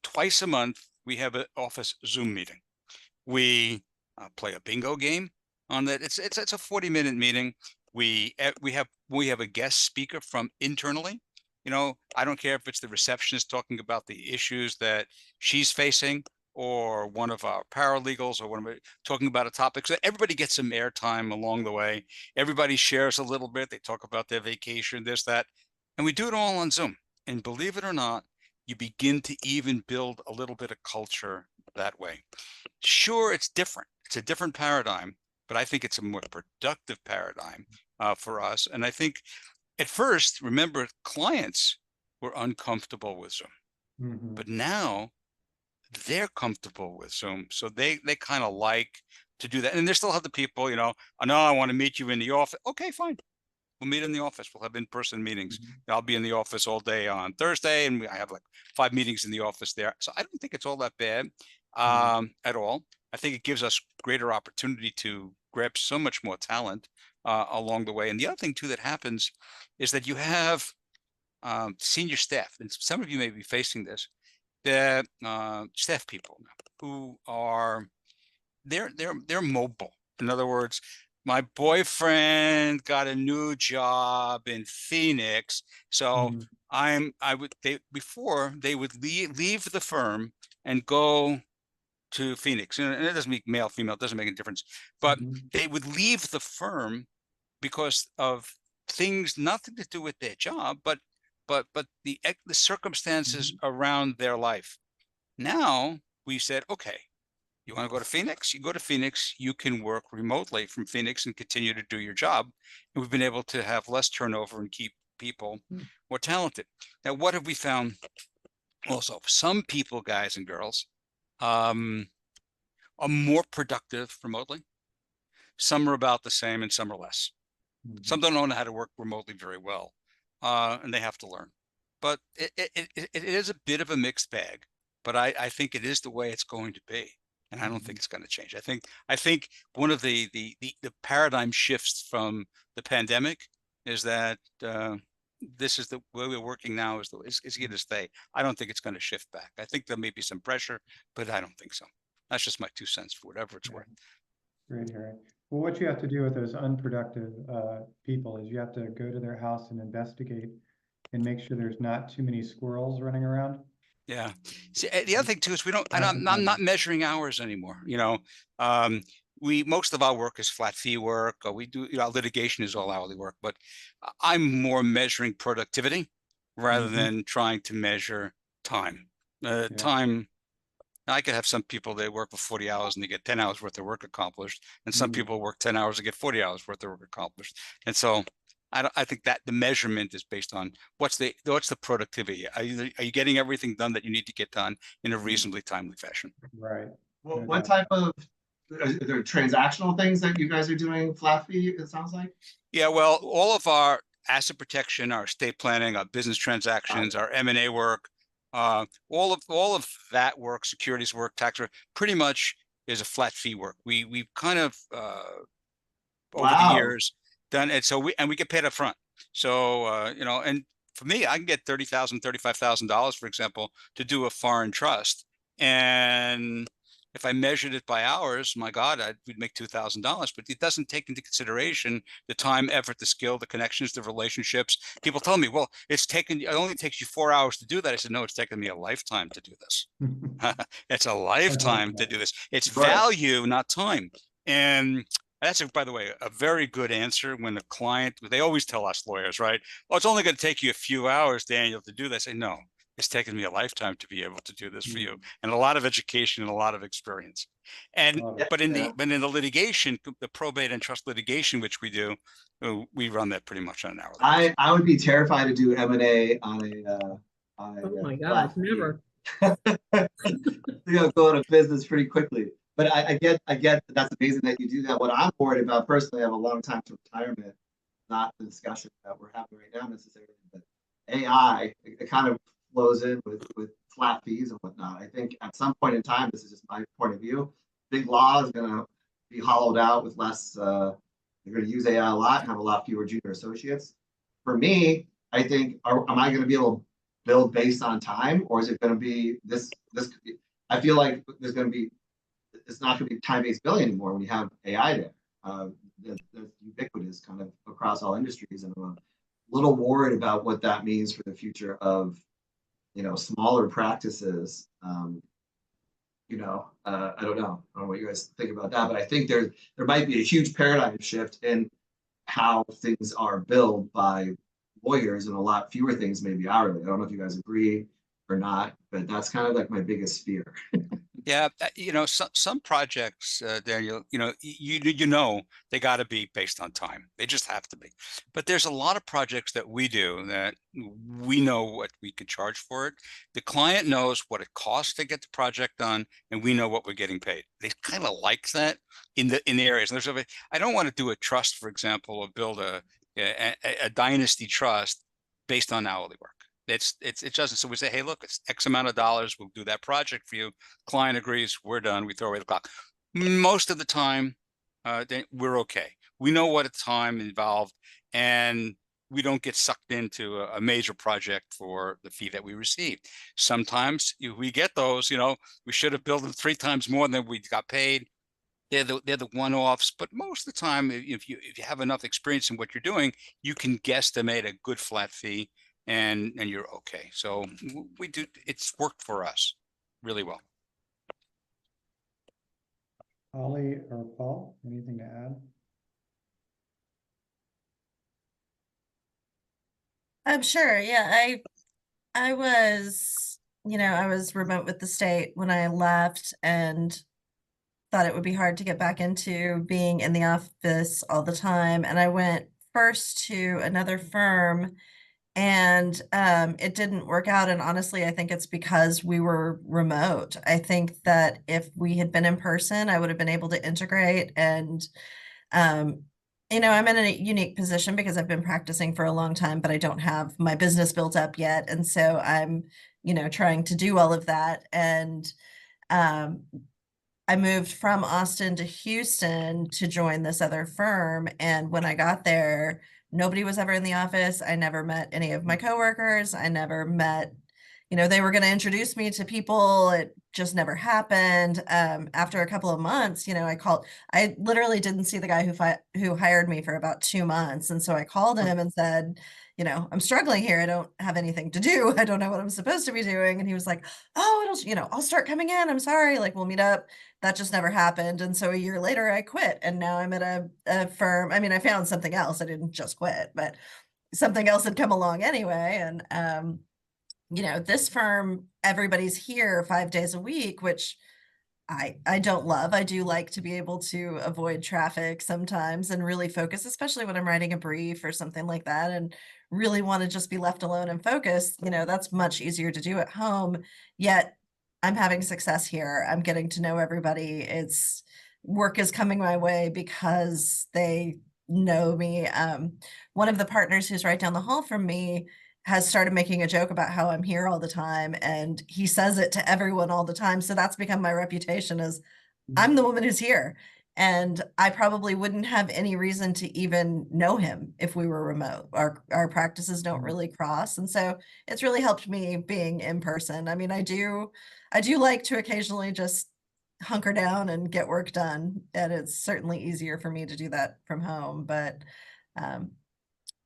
Twice a month, we have an office Zoom meeting. We play a bingo game on that. It's a 40-minute meeting. We have a guest speaker from internally. I don't care if it's the receptionist talking about the issues that she's facing, or one of our paralegals, or talking about a topic. So everybody gets some airtime along the way. Everybody shares a little bit. They talk about their vacation, this, that, and we do it all on Zoom. And believe it or not, you begin to even build a little bit of culture that way. Sure, it's different. It's a different paradigm, but I think it's a more productive paradigm for us. And I think at first, remember, clients were uncomfortable with Zoom, but now they're comfortable with Zoom. So they kind of like to do that. And they still have the people, I know I want to meet you in the office. Okay, fine. We'll meet in the office. We'll have in-person meetings. I'll be in the office all day on Thursday, and I have like 5 meetings in the office there. So I don't think it's all that bad at all. I think it gives us greater opportunity to grab so much more talent along the way. And the other thing too that happens is that you have senior staff, and some of you may be facing this, that staff people who are they're mobile. In other words, my boyfriend got a new job in Phoenix, so before they would leave the firm and go to Phoenix, and it doesn't make male, female, it doesn't make any difference, but they would leave the firm because of things nothing to do with their job, but the circumstances around their life. Now we said, okay, you want to go to Phoenix? You go to Phoenix. You can work remotely from Phoenix and continue to do your job. And we've been able to have less turnover and keep people more talented. Now, what have we found? Also, some people, guys and girls, are more productive remotely. Some are about the same, and some are less. Some don't know how to work remotely very well, and they have to learn. But it is a bit of a mixed bag. But I think it is the way it's going to be, and I don't think it's going to change. I think one of the paradigm shifts from the pandemic is that this is the way we're working now is here to stay. I don't think it's going to shift back. I think there may be some pressure, but I don't think so. That's just my 2 cents for whatever it's worth. Great, Harry. Well, what you have to do with those unproductive people is you have to go to their house and investigate and make sure there's not too many squirrels running around. Yeah. See, the other thing too is I'm not measuring hours anymore. Most of our work is flat fee work. We do, litigation is all hourly work, but I'm more measuring productivity rather than trying to measure time. Time, I could have some people, they work for 40 hours and they get 10 hours worth of work accomplished. And some people work 10 hours and get 40 hours worth of work accomplished. And so I think that the measurement is based on what's the productivity. Are you getting everything done that you need to get done in a reasonably timely fashion? Right. Well, what type of, are there transactional things that you guys are doing flat fee, it sounds like? Yeah, well, all of our asset protection, our estate planning, our business transactions, our M&A work, all of that work, securities work, tax work, pretty much is a flat fee work. We've kind of over the years done it, so we get paid up front. So and for me, I can get $30,000, $35,000, for example, to do a foreign trust, and if I measured it by hours, my God, we'd make $2,000. But it doesn't take into consideration the time, effort, the skill, the connections, the relationships. People tell me, well, it only takes you 4 hours to do that. I said, no, it's taken me a lifetime to do this. It's a lifetime to do this. It's value, not time. And that's, by the way, a very good answer when the client, they always tell us lawyers, right? Oh, it's only going to take you a few hours, Daniel, to do this. I say, no. It's taken me a lifetime to be able to do this for you, and a lot of education and a lot of experience. And but in the litigation, the probate and trust litigation, which we do, we run that pretty much on an hourly. I would be terrified to do M&A on a oh my God, never. Go out of business pretty quickly. But I get that's amazing that you do that. What I'm worried about personally, I have a long time to retirement, not the discussion that we're having right now necessarily, but AI, it kind of flows in with flat fees and whatnot. I think at some point in time, this is just my point of view, big law is going to be hollowed out with less, they're going to use AI a lot and have a lot fewer junior associates. For me, I think, am I going to be able to build based on time, or is it going to be this, I feel like there's going to be, it's not going to be time-based billing anymore when you have AI there. That's ubiquitous kind of across all industries. And I'm a little worried about what that means for the future of, smaller practices. I don't know. I don't know what you guys think about that, but I think there might be a huge paradigm shift in how things are billed by lawyers, and a lot fewer things maybe hourly. I don't know if you guys agree or not, but that's kind of like my biggest fear. Yeah, some projects, Daniel, they got to be based on time. They just have to be. But there's a lot of projects that we do that we know what we could charge for it. The client knows what it costs to get the project done, and we know what we're getting paid. They kind of like that in the areas. And I don't want to do a trust, for example, or build a dynasty trust based on hourly work. It doesn't. So we say, hey, look, it's X amount of dollars. We'll do that project for you. Client agrees. We're done. We throw away the clock. Most of the time, we're okay. We know what time involved, and we don't get sucked into a major project for the fee that we receive. Sometimes we get those. We should have billed them 3 times more than we got paid. They're the one-offs. But most of the time, if you have enough experience in what you're doing, you can guesstimate a good flat fee. And you're okay. So we do. It's worked for us really well. Holly or Paul, anything to add? I'm sure. Yeah, I was, I was remote with the state when I left, and thought it would be hard to get back into being in the office all the time. And I went first to another firm, and it didn't work out. And honestly, I think it's because we were remote. I think that if we had been in person, I would have been able to integrate. And I'm in a unique position because I've been practicing for a long time, but I don't have my business built up yet. And so I'm, trying to do all of that. And I moved from Austin to Houston to join this other firm. And when I got there, nobody was ever in the office. I never met any of my coworkers. I never met, they were going to introduce me to people. It just never happened. After a couple of months, I literally didn't see the guy who hired me for about 2 months. And so I called him and said, I'm struggling here. I don't have anything to do. I don't know what I'm supposed to be doing. And he was like, oh, I'll start coming in. I'm sorry. Like, we'll meet up. That just never happened. And so a year later I quit, and now I'm at a firm. I mean, I found something else. I didn't just quit, but something else had come along anyway. And, this firm, everybody's here 5 days a week, which I don't love. I do like to be able to avoid traffic sometimes and really focus, especially when I'm writing a brief or something like that, and really want to just be left alone and focused. That's much easier to do at home. Yet I'm having success here. I'm getting to know everybody. Work is coming my way because they know me. One of the partners who's right down the hall from me has started making a joke about how I'm here all the time, and he says it to everyone all the time. So that's become my reputation, as I'm the woman who's here. And I probably wouldn't have any reason to even know him if we were remote. Our practices don't really cross. And so it's really helped me being in person. I mean, I do like to occasionally just hunker down and get work done. And it's certainly easier for me to do that from home.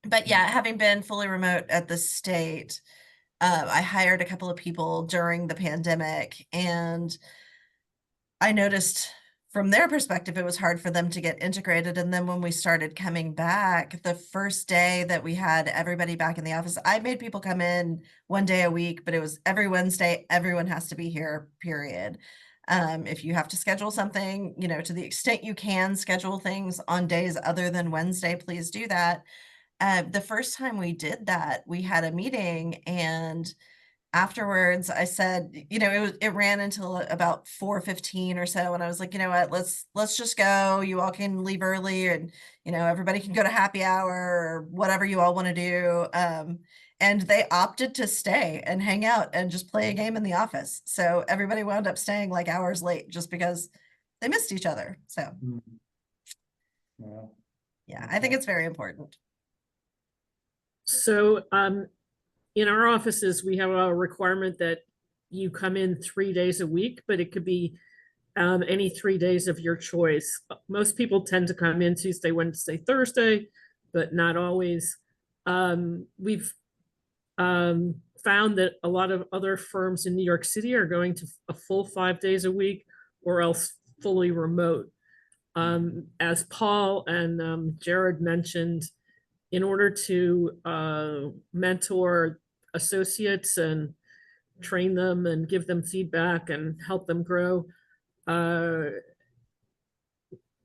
But yeah, having been fully remote at the state, I hired a couple of people during the pandemic, and I noticed from their perspective, it was hard for them to get integrated. And then when we started coming back, the first day that we had everybody back in the office, I made people come in 1 day a week, but it was every Wednesday, everyone has to be here, period. If you have to schedule something, to the extent you can schedule things on days other than Wednesday, please do that. The first time we did that, we had a meeting, and afterwards I said, it ran until about 4:15 or so. And I was like, you know what, let's just go. You all can leave early, and, everybody can go to happy hour or whatever you all want to do. And they opted to stay and hang out and just play a game in the office. So everybody wound up staying like hours late just because they missed each other. So yeah, I think it's very important. So in our offices, we have a requirement that you come in 3 days a week, but it could be any 3 days of your choice. Most people tend to come in Tuesday, Wednesday, Thursday, but not always. We've found that a lot of other firms in New York City are going to a full 5 days a week, or else fully remote. As Paul and Jared mentioned, in order to mentor associates and train them and give them feedback and help them grow,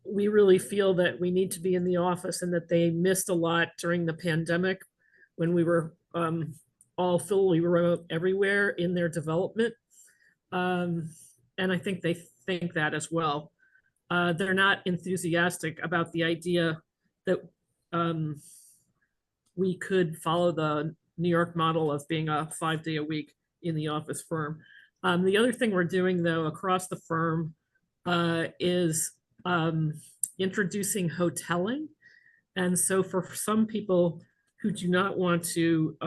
we really feel that we need to be in the office, and that they missed a lot during the pandemic when we were all fully remote everywhere in their development. And I think they think that as well. They're not enthusiastic about the idea that we could follow the New York model of being a 5 day a week in the office firm. The other thing we're doing, though, across the firm is introducing hoteling. And so for some people who do not want to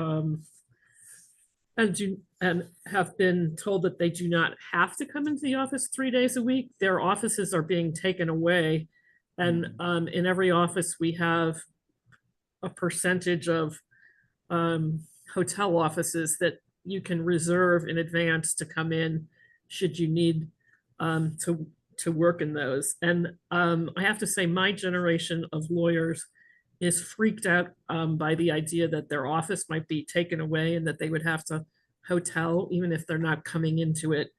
and have been told that they do not have to come into the office 3 days a week, their offices are being taken away. And in every office, we have a percentage of hotel offices that you can reserve in advance to come in should you need to work in those. And I have to say, my generation of lawyers is freaked out by the idea that their office might be taken away and that they would have to hotel, even if they're not coming into it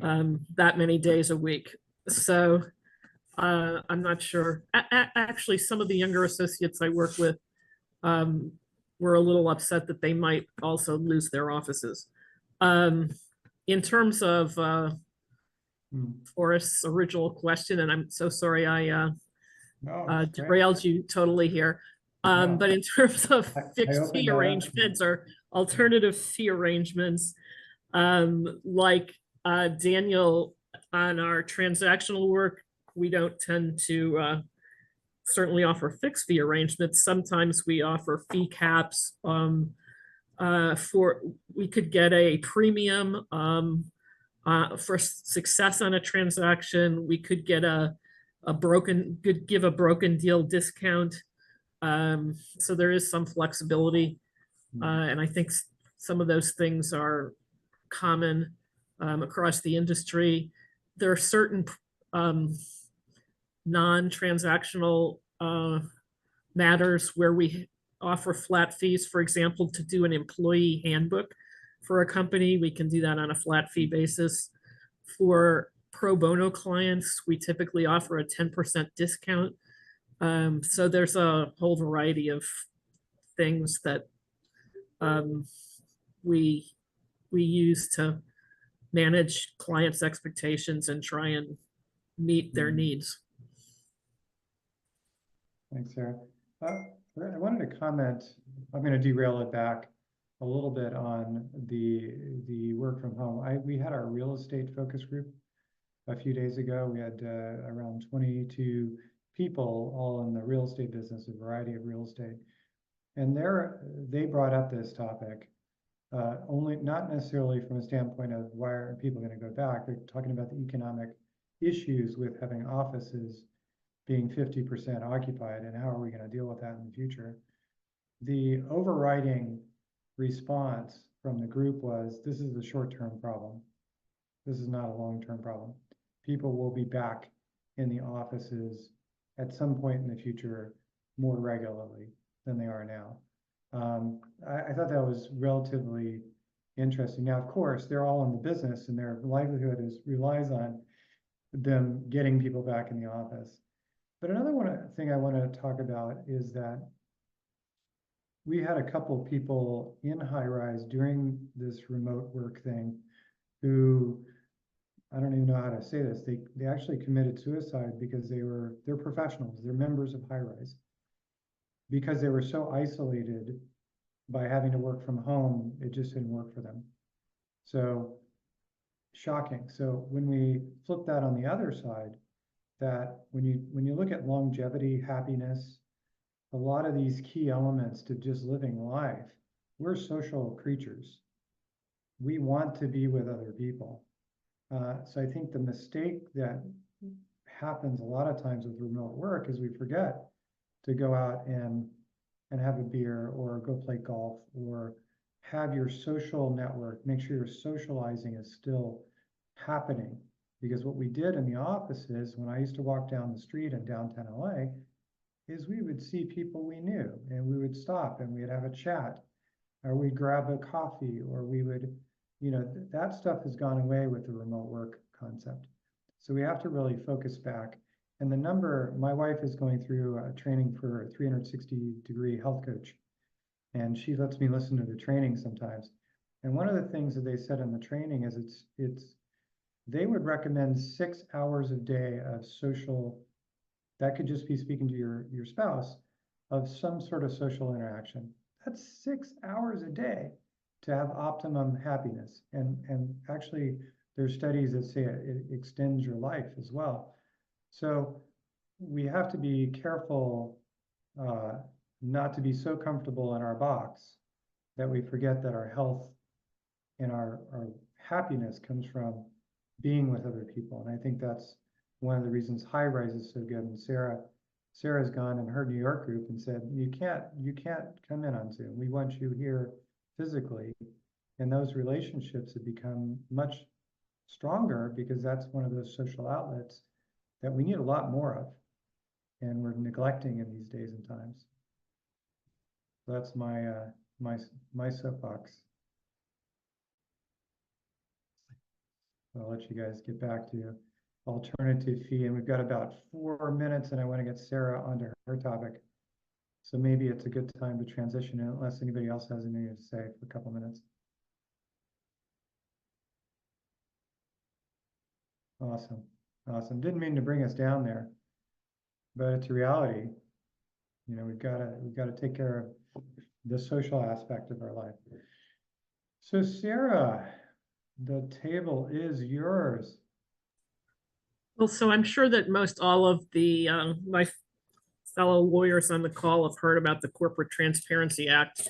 that many days a week. So I'm not sure. Actually, some of the younger associates I work with were a little upset that they might also lose their offices. In terms of Forrest's original question, and I'm so sorry I derailed you totally here. But in terms of fixed fee arrangements or alternative fee arrangements, like Daniel on our transactional work, we don't tend to certainly offer fixed fee arrangements. Sometimes we offer fee caps. We could get a premium for success on a transaction. We could get give a broken deal discount. So there is some flexibility. And I think some of those things are common across the industry. There are certain non-transactional matters where we offer flat fees. For example, to do an employee handbook for a company, we can do that on a flat fee basis. For pro bono clients, we typically offer a 10% discount. So there's a whole variety of things that we use to manage clients' expectations and try and meet their needs. Thanks, Sarah. I wanted to comment, I'm going to derail it back a little bit on the work from home. We had our real estate focus group a few days ago. We had around 22 people all in the real estate business, a variety of real estate. And they brought up this topic, only not necessarily from a standpoint of why are people going to go back. They're talking about the economic issues with having offices being 50% occupied, and how are we going to deal with that in the future? The overriding response from the group was, this is a short-term problem. This is not a long-term problem. People will be back in the offices at some point in the future more regularly than they are now. I thought that was relatively interesting. Now, of course, they're all in the business and their livelihood relies on them getting people back in the office. But another thing I want to talk about is that we had a couple of people in Highrise during this remote work thing who, I don't even know how to say this, they actually committed suicide because they're professionals, they're members of Highrise, because they were so isolated by having to work from home, it just didn't work for them. So shocking. So when we flip that on the other side, that when you look at longevity, happiness, a lot of these key elements to just living life, we're social creatures. We want to be with other people. So I think the mistake that happens a lot of times with remote work is we forget to go out and have a beer or go play golf or have your social network, make sure your socializing is still happening. Because what we did in the offices, when I used to walk down the street in downtown LA, is we would see people we knew and we would stop and we'd have a chat, or we'd grab a coffee, or we would, that stuff has gone away with the remote work concept. So we have to really focus back. And my wife is going through a training for a 360-degree health coach, and she lets me listen to the training sometimes. And one of the things that they said in the training is they would recommend 6 hours a day of social, that could just be speaking to your spouse, of some sort of social interaction. That's 6 hours a day to have optimum happiness. And actually, there's studies that say it extends your life as well. So we have to be careful not to be so comfortable in our box that we forget that our health and our happiness comes from being with other people. And I think that's one of the reasons Highrise is so good. And Sarah's gone in her New York group and said, you can't come in on Zoom. We want you here physically. And those relationships have become much stronger because that's one of those social outlets that we need a lot more of, and we're neglecting in these days and times. So that's my soapbox. I'll let you guys get back to alternative fee, and we've got about 4 minutes, and I want to get Sarah onto her topic. So maybe it's a good time to transition unless anybody else has anything to say for a couple minutes. Awesome. Didn't mean to bring us down there, but it's a reality. We've got to take care of the social aspect of our life. So Sarah, the table is yours. Well, so I'm sure that most all of the my fellow lawyers on the call have heard about the Corporate Transparency Act.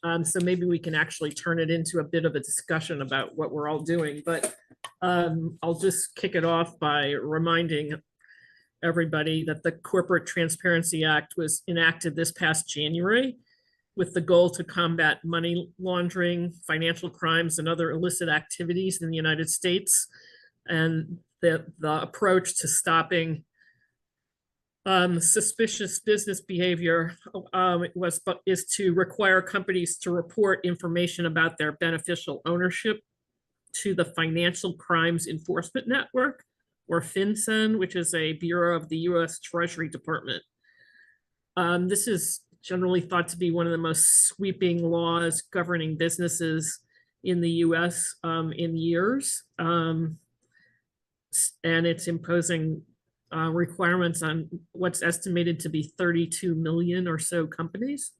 So maybe we can actually turn it into a bit of a discussion about what we're all doing. But I'll just kick it off by reminding everybody that the Corporate Transparency Act was enacted this past January with the goal to combat money laundering, financial crimes, and other illicit activities in the United States. And the approach to stopping suspicious business behavior is to require companies to report information about their beneficial ownership to the Financial Crimes Enforcement Network, or FinCEN, which is a bureau of the U.S. Treasury Department. This is generally thought to be one of the most sweeping laws governing businesses in the U.S. In years. And it's imposing requirements on what's estimated to be 32 million or so companies.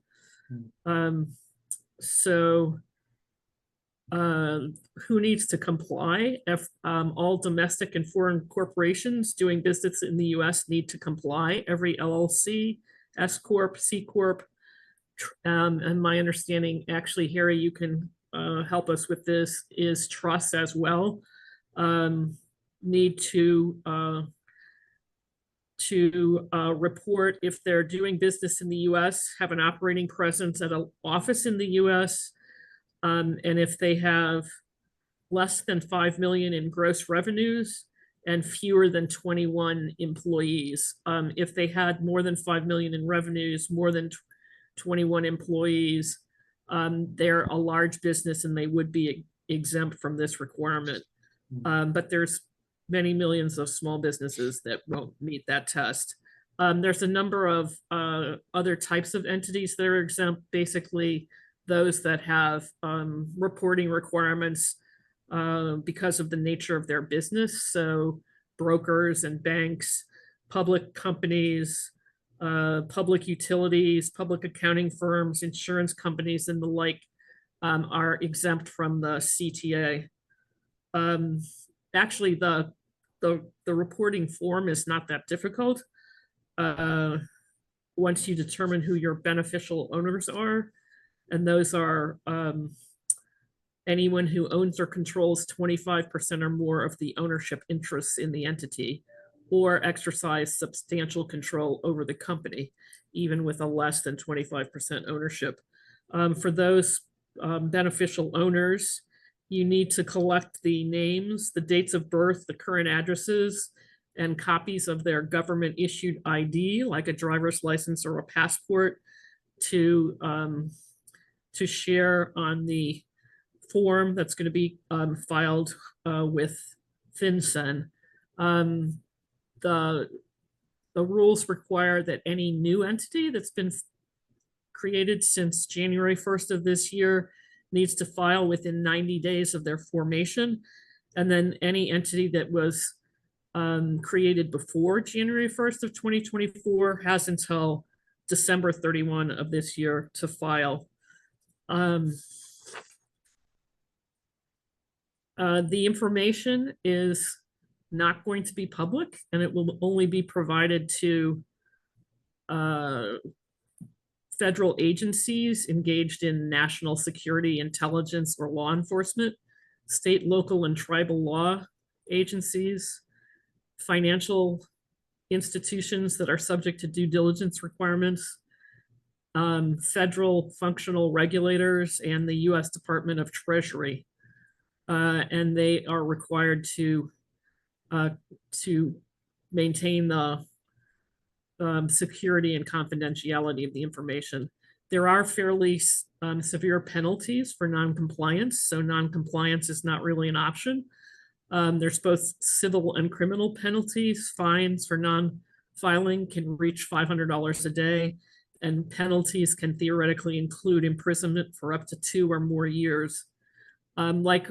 Who needs to comply? If all domestic and foreign corporations doing business in the US need to comply. Every LLC, S Corp, C Corp, and my understanding, actually, Harry, you can help us with this, is trusts as well, need to report if they're doing business in the US, have an operating presence at an office in the US, and if they have less than 5 million in gross revenues and fewer than 21 employees. If they had more than 5 million in revenues, more than 21 employees, they're a large business and they would be exempt from this requirement. But there's many millions of small businesses that won't meet that test. There's a number of other types of entities that are exempt, basically those that have reporting requirements because of the nature of their business. So brokers and banks, public companies, public utilities, public accounting firms, insurance companies, and the like are exempt from the CTA. Actually, the reporting form is not that difficult. Once you determine who your beneficial owners are, and those are anyone who owns or controls 25% or more of the ownership interests in the entity, or exercise substantial control over the company, even with a less than 25% ownership. For those beneficial owners, you need to collect the names, the dates of birth, the current addresses, and copies of their government issued ID, like a driver's license or a passport, to share on the form that's going to be filed with FinCEN. The rules require that any new entity that's been created since January 1st of this year needs to file within 90 days of their formation. And then any entity that was created before January 1st of 2024 has until December 31 of this year to file. The information is not going to be public, and it will only be provided to federal agencies engaged in national security, intelligence, or law enforcement, state, local, and tribal law agencies, financial institutions that are subject to due diligence requirements, federal functional regulators, and the U.S. Department of Treasury. And they are required to maintain the security and confidentiality of the information. There are fairly severe penalties for non-compliance, so non-compliance is not really an option. There's both civil and criminal penalties. Fines for non-filing can reach $500 a day, and penalties can theoretically include imprisonment for up to 2 or more years. Like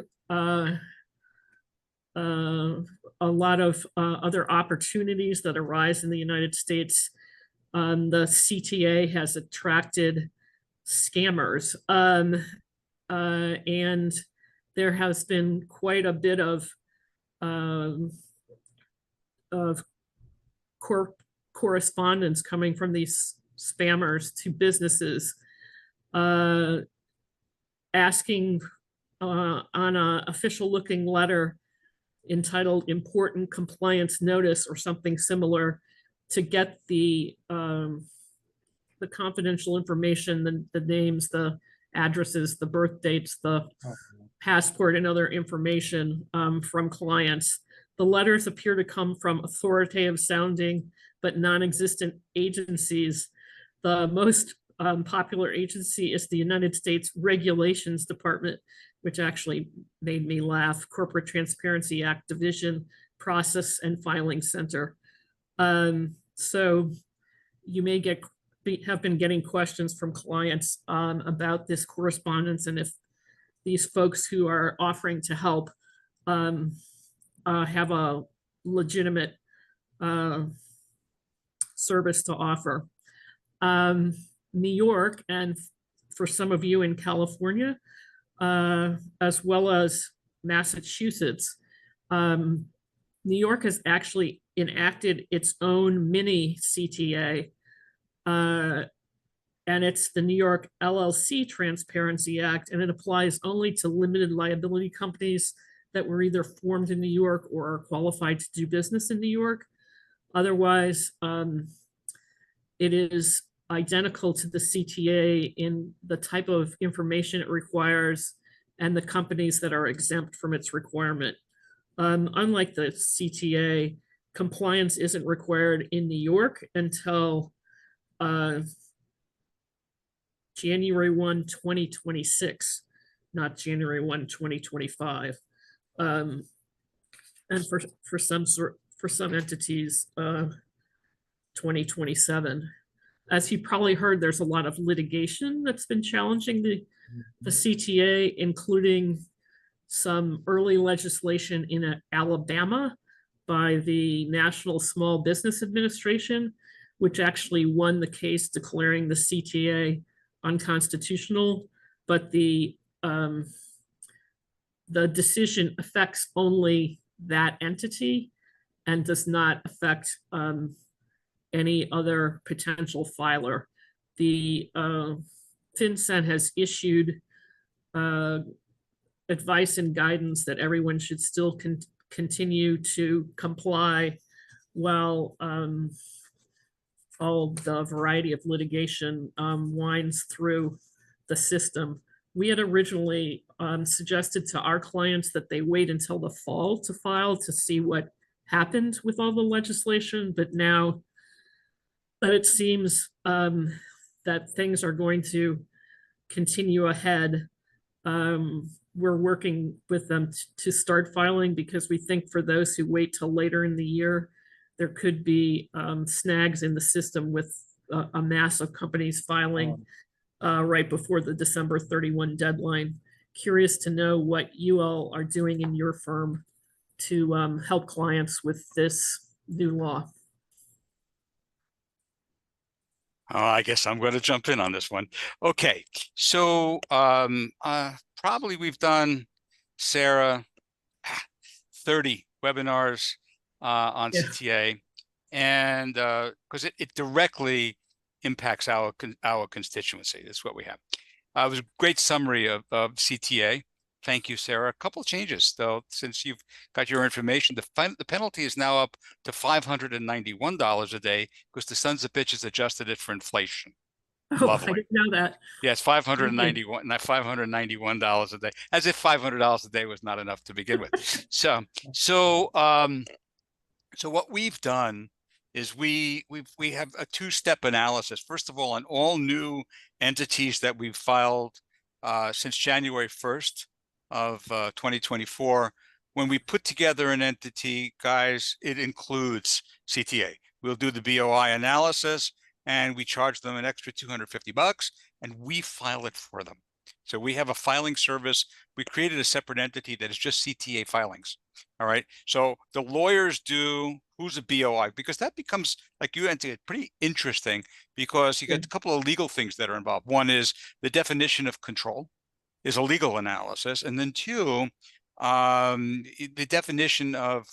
a lot of other opportunities that arise in the United States, the CTA has attracted scammers, and there has been quite a bit of of correspondence coming from these spammers to businesses asking on a official looking letter entitled important compliance notice or something similar to get the confidential information, the names, the addresses, the birth dates, the passport and other information from clients. The letters appear to come from authoritative sounding but non-existent agencies. The most popular agency is the United States Regulations Department, which actually made me laugh. Corporate Transparency Act Division, Process and Filing Center. So you may have been getting questions from clients about this correspondence, and if these folks who are offering to help have a legitimate service to offer. New York, and for some of you in California, as well as Massachusetts, New York has actually enacted its own mini CTA, and it's the New York LLC Transparency Act, and it applies only to limited liability companies that were either formed in New York or are qualified to do business in New York. Otherwise, it is identical to the CTA in the type of information it requires and the companies that are exempt from its requirement. Unlike the CTA, compliance isn't required in New York until January 1, 2026, not January 1, 2025. And for some entities, 2027. As you probably heard, there's a lot of litigation that's been challenging the CTA, including some early legislation in Alabama by the National Small Business Administration, which actually won the case declaring the CTA unconstitutional, but the decision affects only that entity and does not affect any other potential filer. The FinCEN has issued advice and guidance that everyone should still continue to comply while all the variety of litigation winds through the system. We had originally suggested to our clients that they wait until the fall to file to see what happened with all the legislation, but now that it seems that things are going to continue ahead, we're working with them to start filing, because we think for those who wait till later in the year, there could be snags in the system with a mass of companies filing right before the December 31 deadline. Curious to know what you all are doing in your firm to help clients with this new law. I guess I'm going to jump in on this one. Okay, so probably we've done, Sarah, 30 webinars on CTA, and because it directly impacts our constituency. That's what we have. It was a great summary of CTA. Thank you, Sarah. A couple of changes, though, since you've got your information. The penalty is now up to $591 a day because the sons of bitches adjusted it for inflation. Oh, Lovely. I didn't know that. Yeah, it's $591 a day, as if $500 a day was not enough to begin with. So what we've done is we have a two-step analysis. First of all, on all new entities that we've filed since January 1st of 2024. When we put together an entity, guys, it includes CTA. We'll do the BOI analysis, and we charge them an extra $250, and we file it for them. So we have a filing service. We created a separate entity that is just CTA filings. All right. So the lawyers do who's a BOI, because that becomes, like you entered, pretty interesting, because you get a couple of legal things that are involved. One is the definition of control is a legal analysis, and then two, the definition of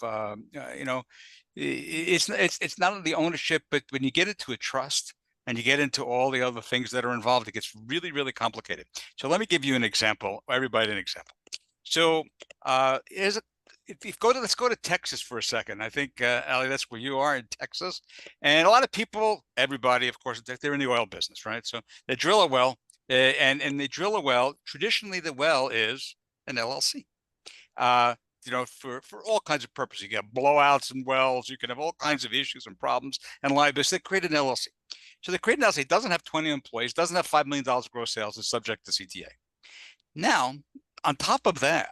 it's not the ownership, but when you get into a trust and you get into all the other things that are involved, it gets really, really complicated. So let me give you an example, everybody an example. So let's go to Texas for a second. I think, Ali, that's where you are in Texas. And a lot of people, everybody, of course, they're in the oil business, right? So they drill a well, and they drill a well. Traditionally, the well is an LLC. For all kinds of purposes. You get blowouts and wells, you can have all kinds of issues and problems and liabilities. They create an LLC. So they create an LLC, doesn't have 20 employees, doesn't have $5 million of gross sales, is subject to CTA. Now, on top of that,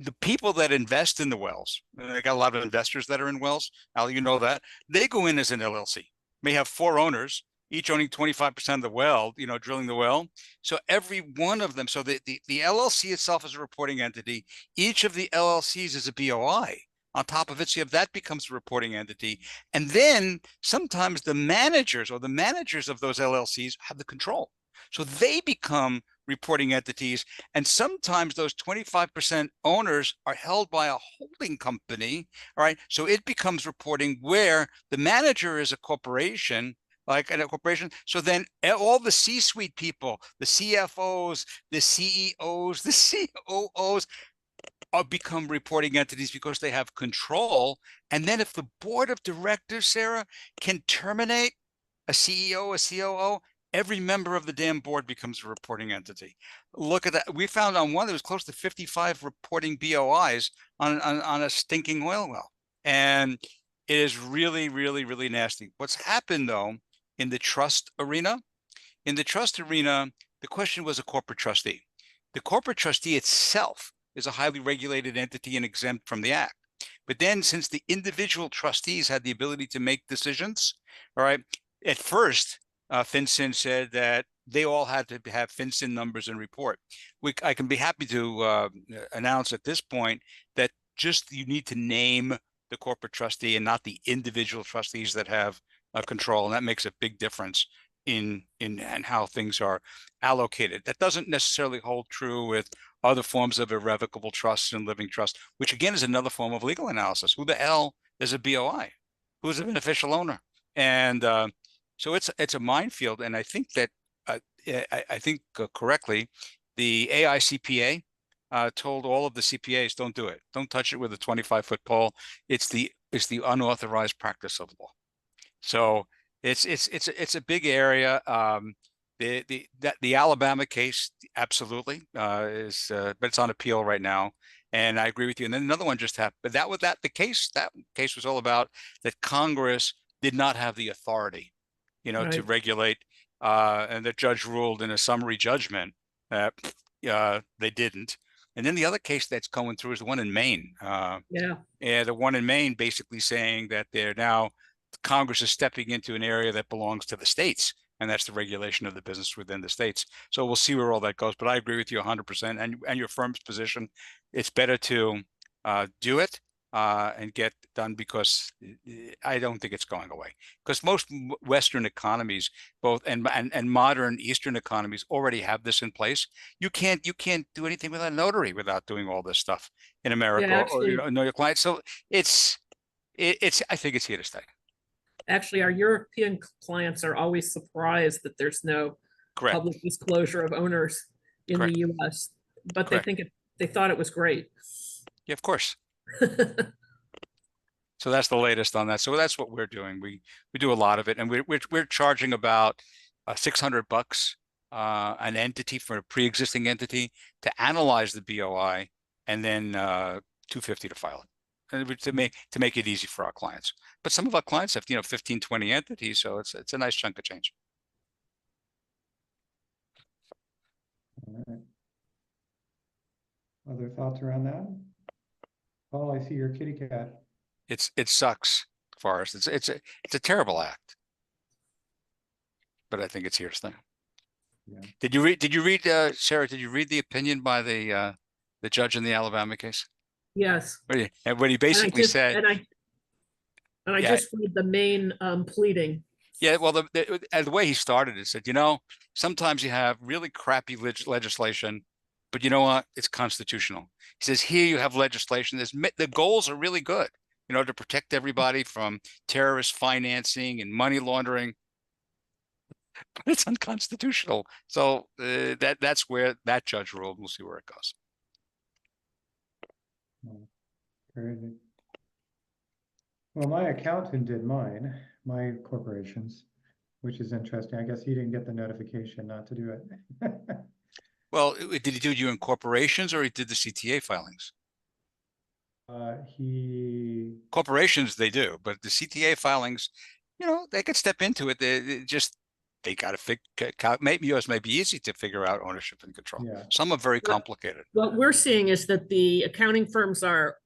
the people that invest in the wells, they got a lot of investors that are in wells, Al, you know that, they go in as an LLC, may have 4 owners, each owning 25% of the well, drilling the well. So every one of them, so the LLC itself is a reporting entity. Each of the LLCs is a BOI. On top of it, so that becomes a reporting entity. And then sometimes the managers of those LLCs have the control. So they become reporting entities. And sometimes those 25% owners are held by a holding company. All right. So it becomes reporting where the manager is a corporation, like a corporation. So then all the C-suite people, the CFOs, the CEOs, the COOs become reporting entities because they have control. And then if the board of directors, Sarah, can terminate a CEO, a COO, every member of the damn board becomes a reporting entity. Look at that. We found on one that was close to 55 reporting BOIs on a stinking oil well. And it is really, really, really nasty. What's happened, though, in the trust arena, the question was a corporate trustee. The corporate trustee itself is a highly regulated entity and exempt from the act. But then since the individual trustees had the ability to make decisions, all right, at first, FinCEN said that they all had to have FinCEN numbers and report. I can be happy to announce at this point that just you need to name the corporate trustee and not the individual trustees that have control, and that makes a big difference in how things are allocated. That doesn't necessarily hold true with other forms of irrevocable trusts and living trust, which again is another form of legal analysis. Who the hell is a BOI? Who's a beneficial owner? And so it's a minefield. And I think that I think correctly, the AICPA told all of the CPAs, don't do it. Don't touch it with a 25-foot pole. It's the unauthorized practice of law. So it's a big area. The Alabama case absolutely is, but it's on appeal right now, and I agree with you. And then another one just happened, but that case was all about that Congress did not have the authority, Right. to regulate, and the judge ruled in a summary judgment that they didn't. And then the other case that's going through is the one in Maine. Yeah. And the one in Maine basically saying that Congress is stepping into an area that belongs to the states, and that's the regulation of the business within the states. So we'll see where all that goes. But I agree with you 100%, and your firm's position. It's better to do it and get done, because I don't think it's going away. Because most Western economies, both and modern Eastern economies, already have this in place. You can't do anything with a notary without doing all this stuff in America, Yeah, actually, or know your clients. So it's I think it's here to stay. Actually, our European clients are always surprised that there's no Correct. public disclosure of owners in Correct. the US, but Correct. they thought it was great. Yeah, of course. So that's the latest on that. So that's what we're doing. We do a lot of it, and we're charging about $600 an entity for a pre-existing entity to analyze the BOI, and then $250 to file it, and to make it easy for our clients. But some of our clients have 15, 20 entities, so it's a nice chunk of change. All right. Other thoughts around that? Paul, I see your kitty cat. It sucks, Forrest. It's a terrible act, but I think it's here to stay. Yeah. Did you read Sarah? Did you read the opinion by the judge in the Alabama case? Yes. And what he basically said, and I Yeah. just read the main pleading. yeah, well, the way he started it said, sometimes you have really crappy legislation, but you know what? It's constitutional. He says, here you have legislation. The goals are really good. in order to protect everybody from terrorist financing and money laundering. But it's unconstitutional. So that's where that judge ruled. We'll see where it goes. Very good. Well, my accountant did my corporations, which is interesting. I guess he didn't get the notification not to do it. Well, did he do you in corporations or he did the CTA filings? Corporations, they do, but the CTA filings, you know, they could step into it. They got to figure. Maybe yours may be easy to figure out ownership and control. Yeah. Some are very complicated. What we're seeing is that the accounting firms are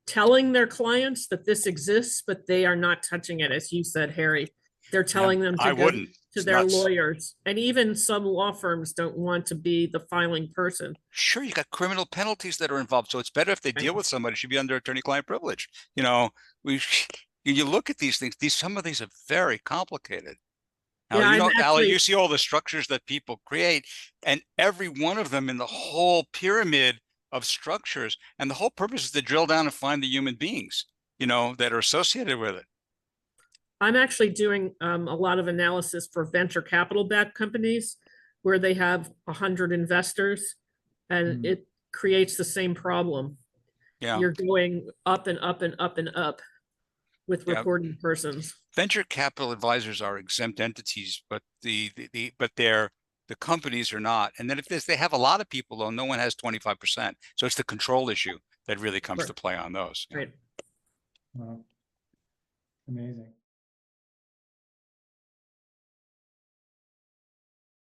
telling their clients that this exists, but they are not touching it, as you said, Harry. They're telling them to I go wouldn't. to It's their nuts. lawyers, and even some law firms don't want to be the filing person. Sure, you got criminal penalties that are involved, so it's better if they deal with somebody. It should be under attorney-client privilege. You know, you look at these things. Some of these are very complicated. Now, Yeah, you know, I'm Al, actually- you see all the structures that people create, and every one of them in the whole pyramid of structures, and the whole purpose is to drill down and find the human beings, you know, that are associated with it. I'm actually doing a lot of analysis for venture capital backed companies where they have 100 investors, and it creates the same problem. Yeah. You're going up and up and up and up with Yeah. reporting persons. Venture capital advisors are exempt entities, but the companies are not. And then if they have a lot of people, though, no one has 25%. So it's the control issue that really comes to play on those. Right. Wow. Amazing.